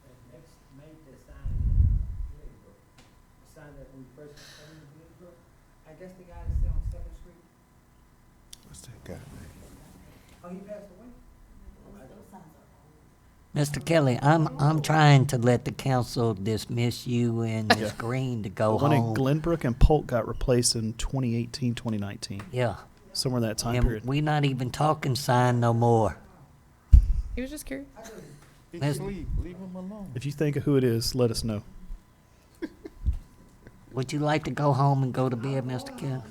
that next made that sign in Glenbrook, the sign that we first came in Glenbrook, I guess the guy that's still on Second Street, What's that guy name? oh, he passed away? Mr. Kelly, I'm trying to let the council dismiss you and Miss Yeah. Green to The go one in home. Glenbrook and Polk got replaced in 2018, 2019, Yeah, somewhere in that time and period. we not even talking sign no more. He was just curious. He Miss- sleep, leave him alone. If you think of who it is, let us know. Would you like to go home and go to bed, Mr. Kelly?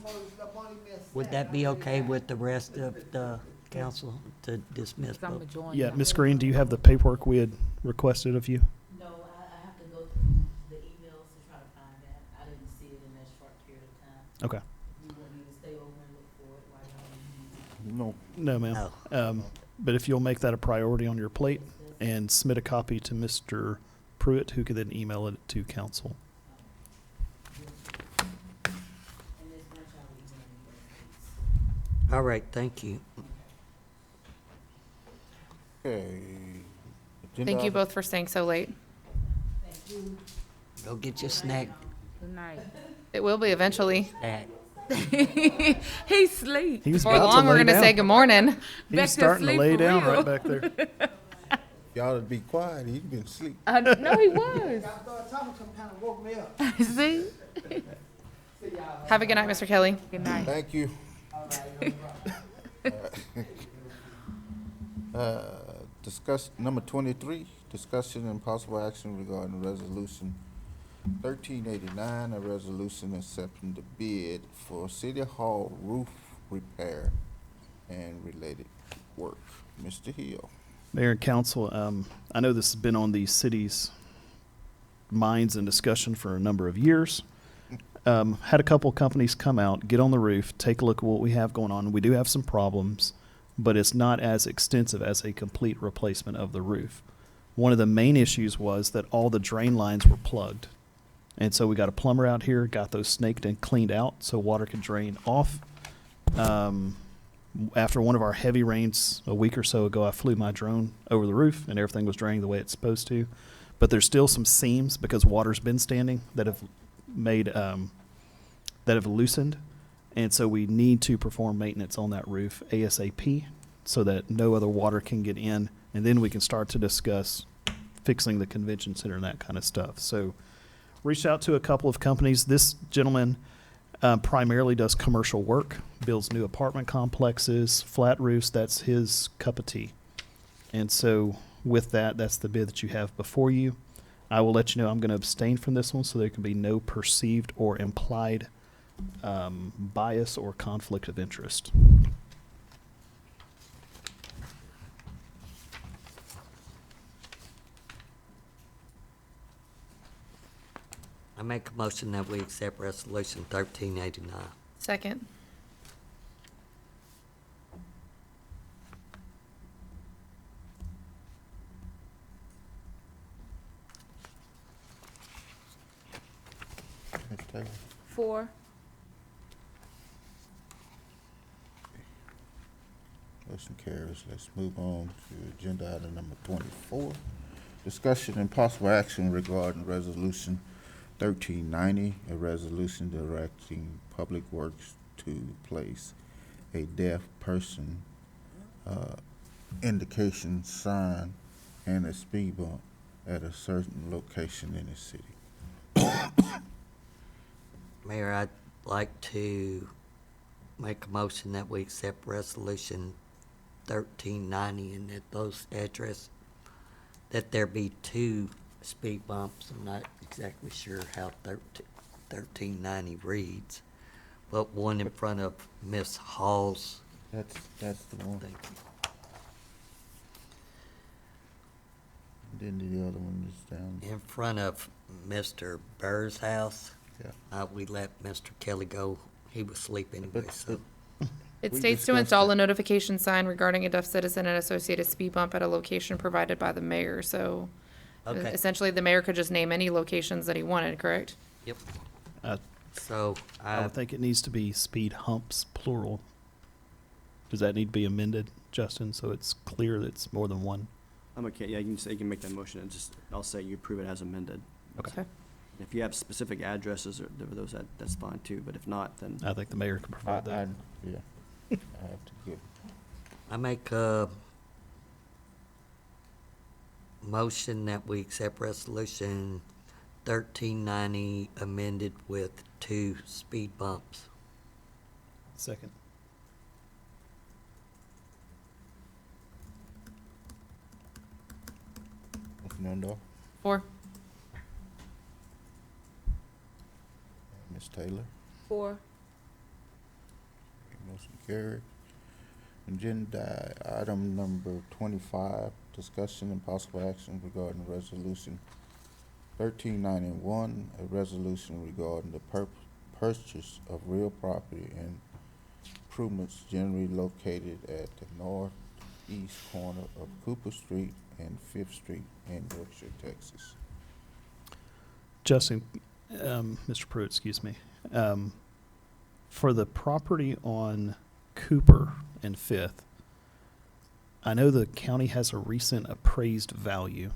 Would that be okay with the rest of the council to dismiss 'Cause I'm both? enjoying Yeah, y'all. Miss Green, do you have the paperwork we had requested of you? No, I have to go through the emails to try to find that. I didn't see it in that short period of time. Okay. You want me to stay over and look for it while y'all? No, No, ma'am. No. But if you'll make that a priority on your plate and submit a copy to Mr. Pruitt, who could then email it to council. And this bunch I will email you those dates. All right, thank you. okay. Agenda Thank you item- both for staying so late. Thank you. Go get your snack. Good night. It will be eventually. Snack. He sleep. He was Before about long, to we're lay gonna down. say good morning. He Back was to starting to sleep lay for down real. right back there. Y'all to be quiet, he's been asleep. No, he was. I started talking, some kind of woke me up. See? See y'all. Have a good night, Mr. Kelly. Good night. Thank you. All right, no problem. Discuss, number 23, discussion and possible action regarding resolution 1389, a resolution accepting the bid for City Hall roof repair and related work. Mr. Hill. Mayor and council, I know this has been on the city's minds and discussion for a number of years. Had a couple companies come out, get on the roof, take a look at what we have going on. We do have some problems, but it's not as extensive as a complete replacement of the roof. One of the main issues was that all the drain lines were plugged. And so we got a plumber out here, got those snaked and cleaned out so water could drain off. After one of our heavy rains a week or so ago, I flew my drone over the roof and everything was draining the way it's supposed to. But there's still some seams because water's been standing that have made that have loosened, And so we need to perform maintenance on that roof ASAP so that no other water can get in. And then we can start to discuss fixing the convention center and that kind of stuff. So reached out to a couple of companies. This gentleman primarily does commercial work, builds new apartment complexes, flat roofs. That's his cup of tea. And so with that, that's the bid that you have before you. I will let you know I'm going to abstain from this one so there can be no perceived or implied bias or conflict of interest. I make a motion that we accept resolution 1389. Second. Ms. Taylor? 4, Motion carries. Let's move on to agenda item number 24. Discussion and possible action regarding resolution 1390, a resolution directing Public Works to place a deaf person indication sign and a speed bump at a certain location in the city. Mayor, I'd like to make a motion that we accept resolution 1390 and that those address, that there be 2 speed bumps. I'm not exactly sure how 1390 reads, but one in front of Miss Hall's. That's the one. Thank you. Then the other one is down. In front of Mr. Burr's house. Yeah. We let Mr. Kelly go. He was asleep anyway, so. It We states to discussed install that. a notification sign regarding a deaf citizen and associated speed bump at a location provided by the mayor. So Okay. essentially, the mayor could just name any locations that he wanted, correct? Yep. Uh, So I would think it needs to be speed humps, plural. Does that need to be amended, Justin, so it's clear that it's more than one? I'm okay, yeah, you can make that motion, and just, I'll say you approve it as amended. Okay. If you have specific addresses or those, that's fine too, but if not, then. I think the mayor can provide that. Yeah, I have to give. I make a motion that we accept resolution 1390 amended with 2 speed bumps. Second. Nando, 4. Ms. Taylor, 4, motion carried. Agenda item number 25, discussion and possible action regarding resolution 1391, a resolution regarding the purchase of real property and improvements generally located at the northeast corner of Cooper Street and 5th Street in Brookshire, Texas. Justin, Mr. Pruitt, excuse me. For the property on Cooper and 5th, I know the county has a recent appraised value.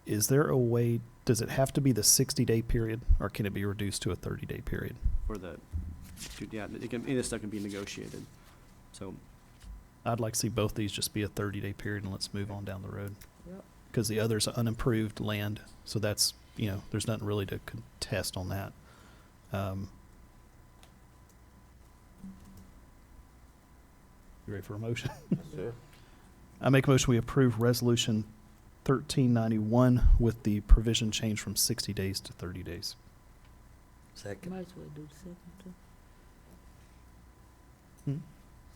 Is there a way, does it have to be the 60-day period, or can it be reduced to a 30-day period? For the, yeah, any of this stuff can be negotiated, so. I'd like to see both these just be a 30-day period, and let's move on down the road. Yep. Because the other's unimproved land, so that's, there's nothing really to contest on that. You ready for a motion? Sir? I make a motion we approve resolution 1391 with the provision change from 60 days to 30 days. Second. might as well do the second too. Hmm?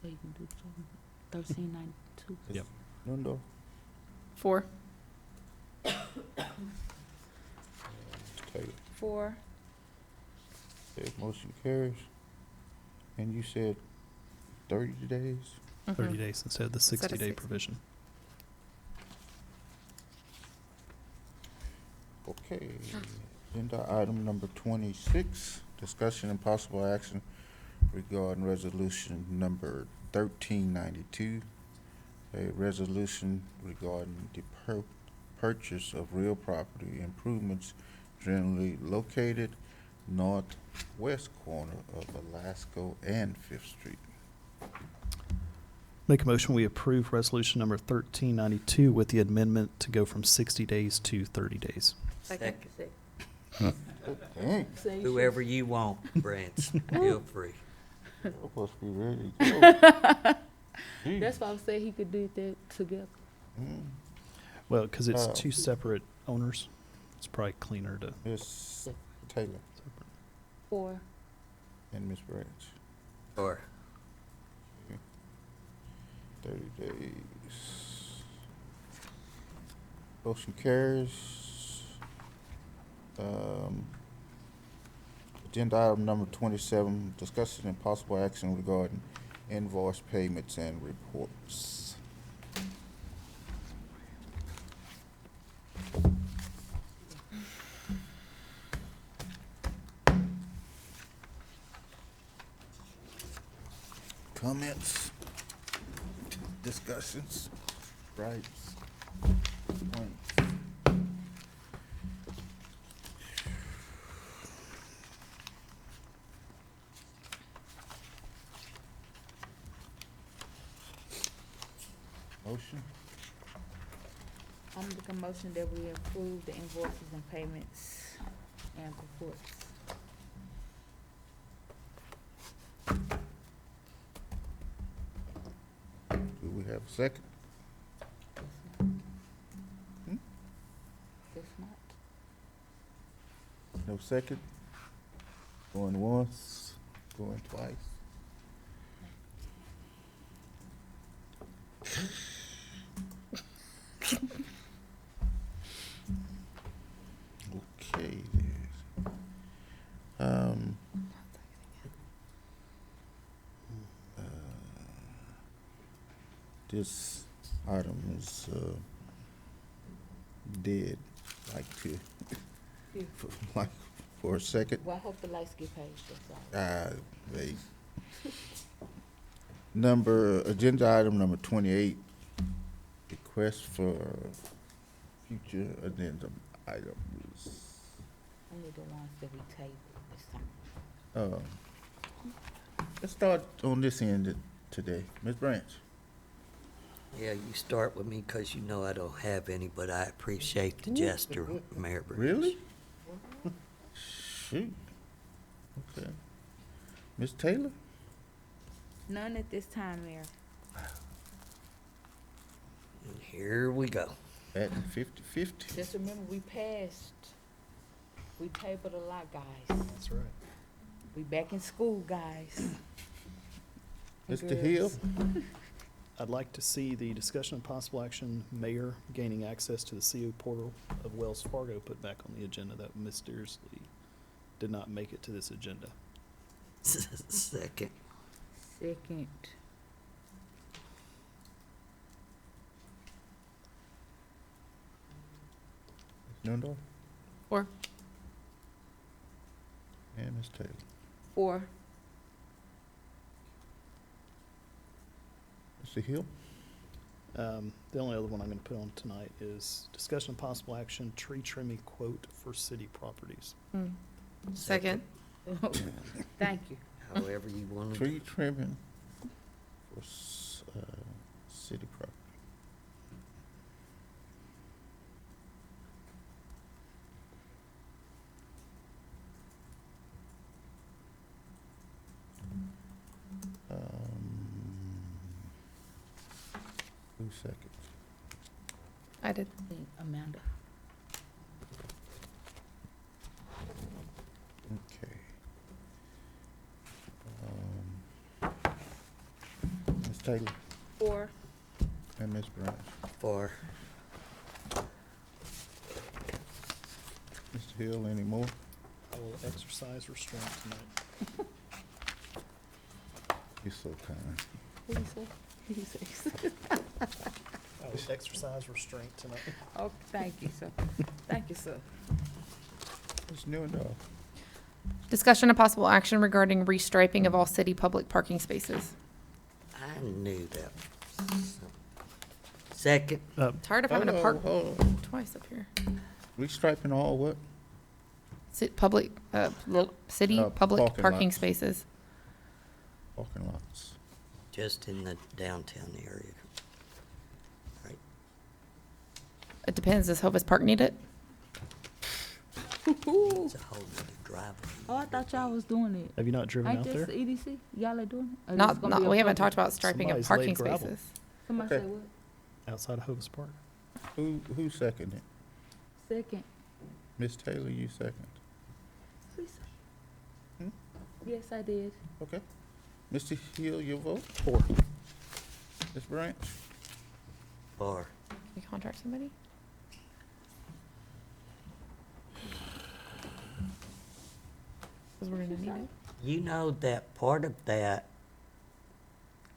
So you can do the second. 1392. Yep. Nando, 4. Ms. Taylor. 4, Okay, motion carries. And you said 30 days? 30 days instead of the Instead of 60-day 60. provision. Okay. Agenda item number 26, discussion and possible action regarding resolution number 1392, a resolution regarding the purchase of real property improvements generally located northwest corner of Velasco and Fifth Street. Make a motion, we approve resolution number 1392 with the amendment to go from 60 days to 30 days. Second. Dang, Same shit. Whoever you want, Branch, feel free. you're supposed to be ready to go. That's why I said he could do that together. Mm. Well, because it's Oh. two separate owners, it's probably cleaner to. Miss Taylor 4. and Miss Branch. Or 30 days. Motion carries. Agenda item number 27, discussion and possible action regarding invoice payments and reports. Comments? Discussions? Gripes? Points? Motion? I'm making a motion that we approve the invoices and payments and reports. Do we have a second? Hmm? This month. No second? Going once, going twice? Okay, then. This item is, dead, like to, Yeah. like, for a second. Well, I hope the lights get paid, that's all. Wait. Agenda item number 28, request for future addendum items. Only the ones that we tabled this time. Let's start on this end today. Ms. Branch? Yeah, you start with me because you know I don't have any, but I appreciate the gesture, Mayor Branch. Really? Shoot. Okay. Ms. Taylor? None at this time, Mayor. And here we go. Batting 50-50. Just remember, we tabled a lot, guys. That's right. We back in school, guys. And Mr. Hill? girls. I'd like to see the discussion of possible action, mayor gaining access to the CO portal of Wells Fargo put back on the agenda that mysteriously did not make it to this agenda. Second. Second. Ms. Nundal? 4. And Ms. Taylor? 4. Mr. Hill? The only other one I'm gonna put on tonight is discussion of possible action, tree trimming quote for city properties. Second. Thank you. However you want to. Tree trimming for city property. Who's second? I did. Amanda. Okay. Ms. Taylor 4. and Ms. Branch. For. Mr. Hill, any more? I will exercise restraint tonight. You're so kind. What do you say? What do you say? I will exercise restraint tonight. Oh, thank you, sir. Thank you, sir. Ms. Newendorf? Discussion of possible action regarding restriping of all city public parking spaces. I knew that. Second. It's hard if I'm gonna park Hold on. twice up here. Restriping all what? Public, city, public Parking parking lots. spaces. Parking lots. Just in the downtown area. Right. It depends. Does Hovis Park need it? It's a whole nother driveway. Oh, I thought y'all was doing it. Have you not driven Ain't out this there? the EDC? Y'all are doing it? Or this Not, gonna be a we haven't public? talked about striping of Somebody's parking laid gravel. spaces. Somebody Okay. say what? Outside of Hovis Park. Who seconded? Second. Miss Taylor, you second. Please. Hmm? Yes, I did. Okay. Mr. Hill, your vote? 4. Ms. Branch? Or, You contract somebody? Because we're gonna need it. you know that part of that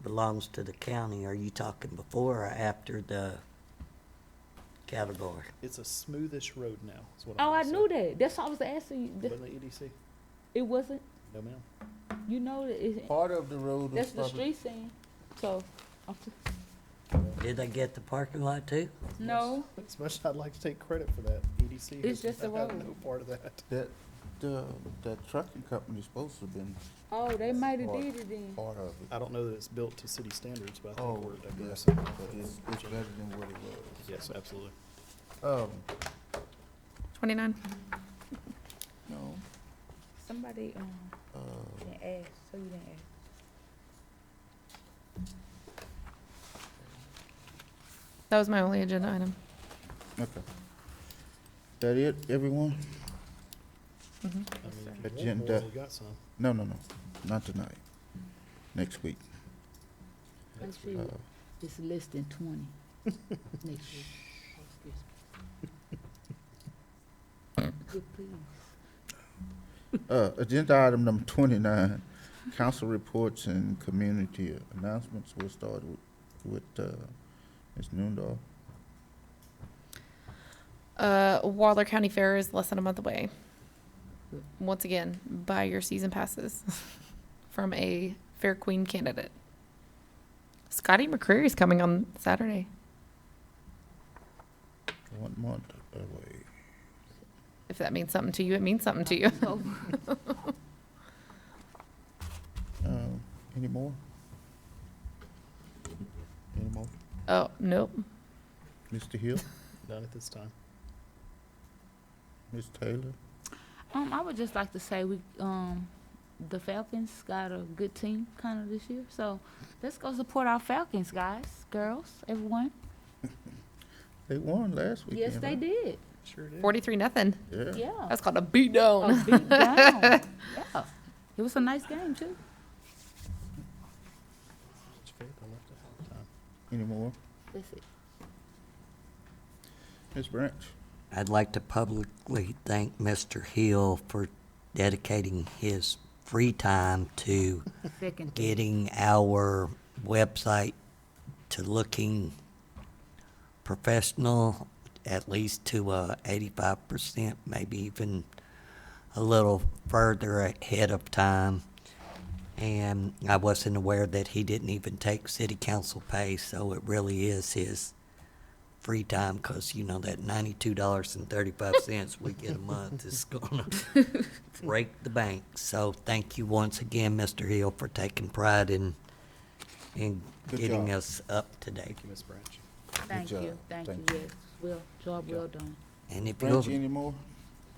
belongs to the county. Are you talking before or after the category? It's a smoothish road now, is what Oh, I gonna knew say. that. That's why I was asking you. Wasn't it EDC? It wasn't. No, ma'am. You know that it, Part of the road that's is the probably. street scene. So, I'm Did they get the parking lot too? no. As much as I'd like to take credit for that, EDC It's has just a had road. no part of that. That trucking company's supposed to have been Oh, they might have Part- did it then. part of it. I don't know that it's built to city standards, but I Oh, think we're yes, digressing. but it's better than what it was. Yes, absolutely. Um, 29? no, Somebody uh, didn't ask, so you didn't ask. That was my only agenda item. okay. That it, everyone? Mhm. I mean, if you want Agenda. more, we got some. No, not tonight. Next week. Make sure Uh, it's less than 20 next week. Oh, excuse me. Good, please. Agenda item number 29, council reports and community announcements. We'll start with Ms. Noondorf. Waller County Fair is less than a month away. Once again, buy your season passes from a Fair Queen candidate. Scotty McCreary is coming on Saturday. 1 month away. If that means something to you, it means something to you. So, Any more? Any more? Oh, nope. Mr. Hill? None at this time. Ms. Taylor? I would just like to say the Falcons got a good team kind of this year. So let's go support our Falcons, guys, girls, everyone. They won last weekend. Yes, they huh? did. Sure did. 43-0. Yeah. Yeah. That's called a beatdown. A beat down. Yeah. It was a nice game too. It's faith, I left it half time. Any more? That's it. Ms. Branch? I'd like to publicly thank Mr. Hill for dedicating his free time to Second. getting our website to looking professional, at least to 85%, maybe even a little further ahead of time. And I wasn't aware that he didn't even take city council pay, so it really is his free time, because you know that $92.35 we get a month is gonna break the bank. So thank you once again, Mr. Hill, for taking pride in Good getting job. us up to date. Thank you, Ms. Branch. Thank job. you. Thank you. Thank you. Yes. Well, job well done. And if Branch, you'll, any more?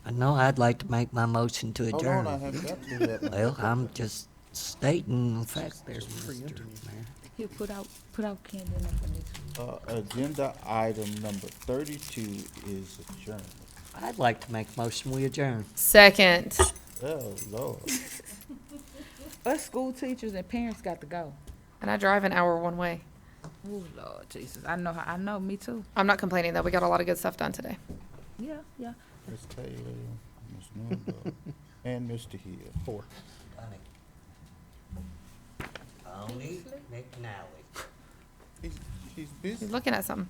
I know I'd like to make my motion to Hold adjourn. on, I haven't got to that. one. Well, I'm just stating the fact there's Just Mr. preempting you. Mayor. Here, put out candy in there for next week. Agenda item number 32 is adjourned. I'd like to make a motion, we adjourn. Second. Oh, Lord. Us school teachers and parents got to go. And I drive an hour one way. Oh Lord Jesus, I know, me too. I'm not complaining, though. We got a lot of good stuff done today. Yeah. Ms. Taylor, Ms. Noondorf, and Mr. Hill. 4. Tony McNally. He's busy. He's looking at something.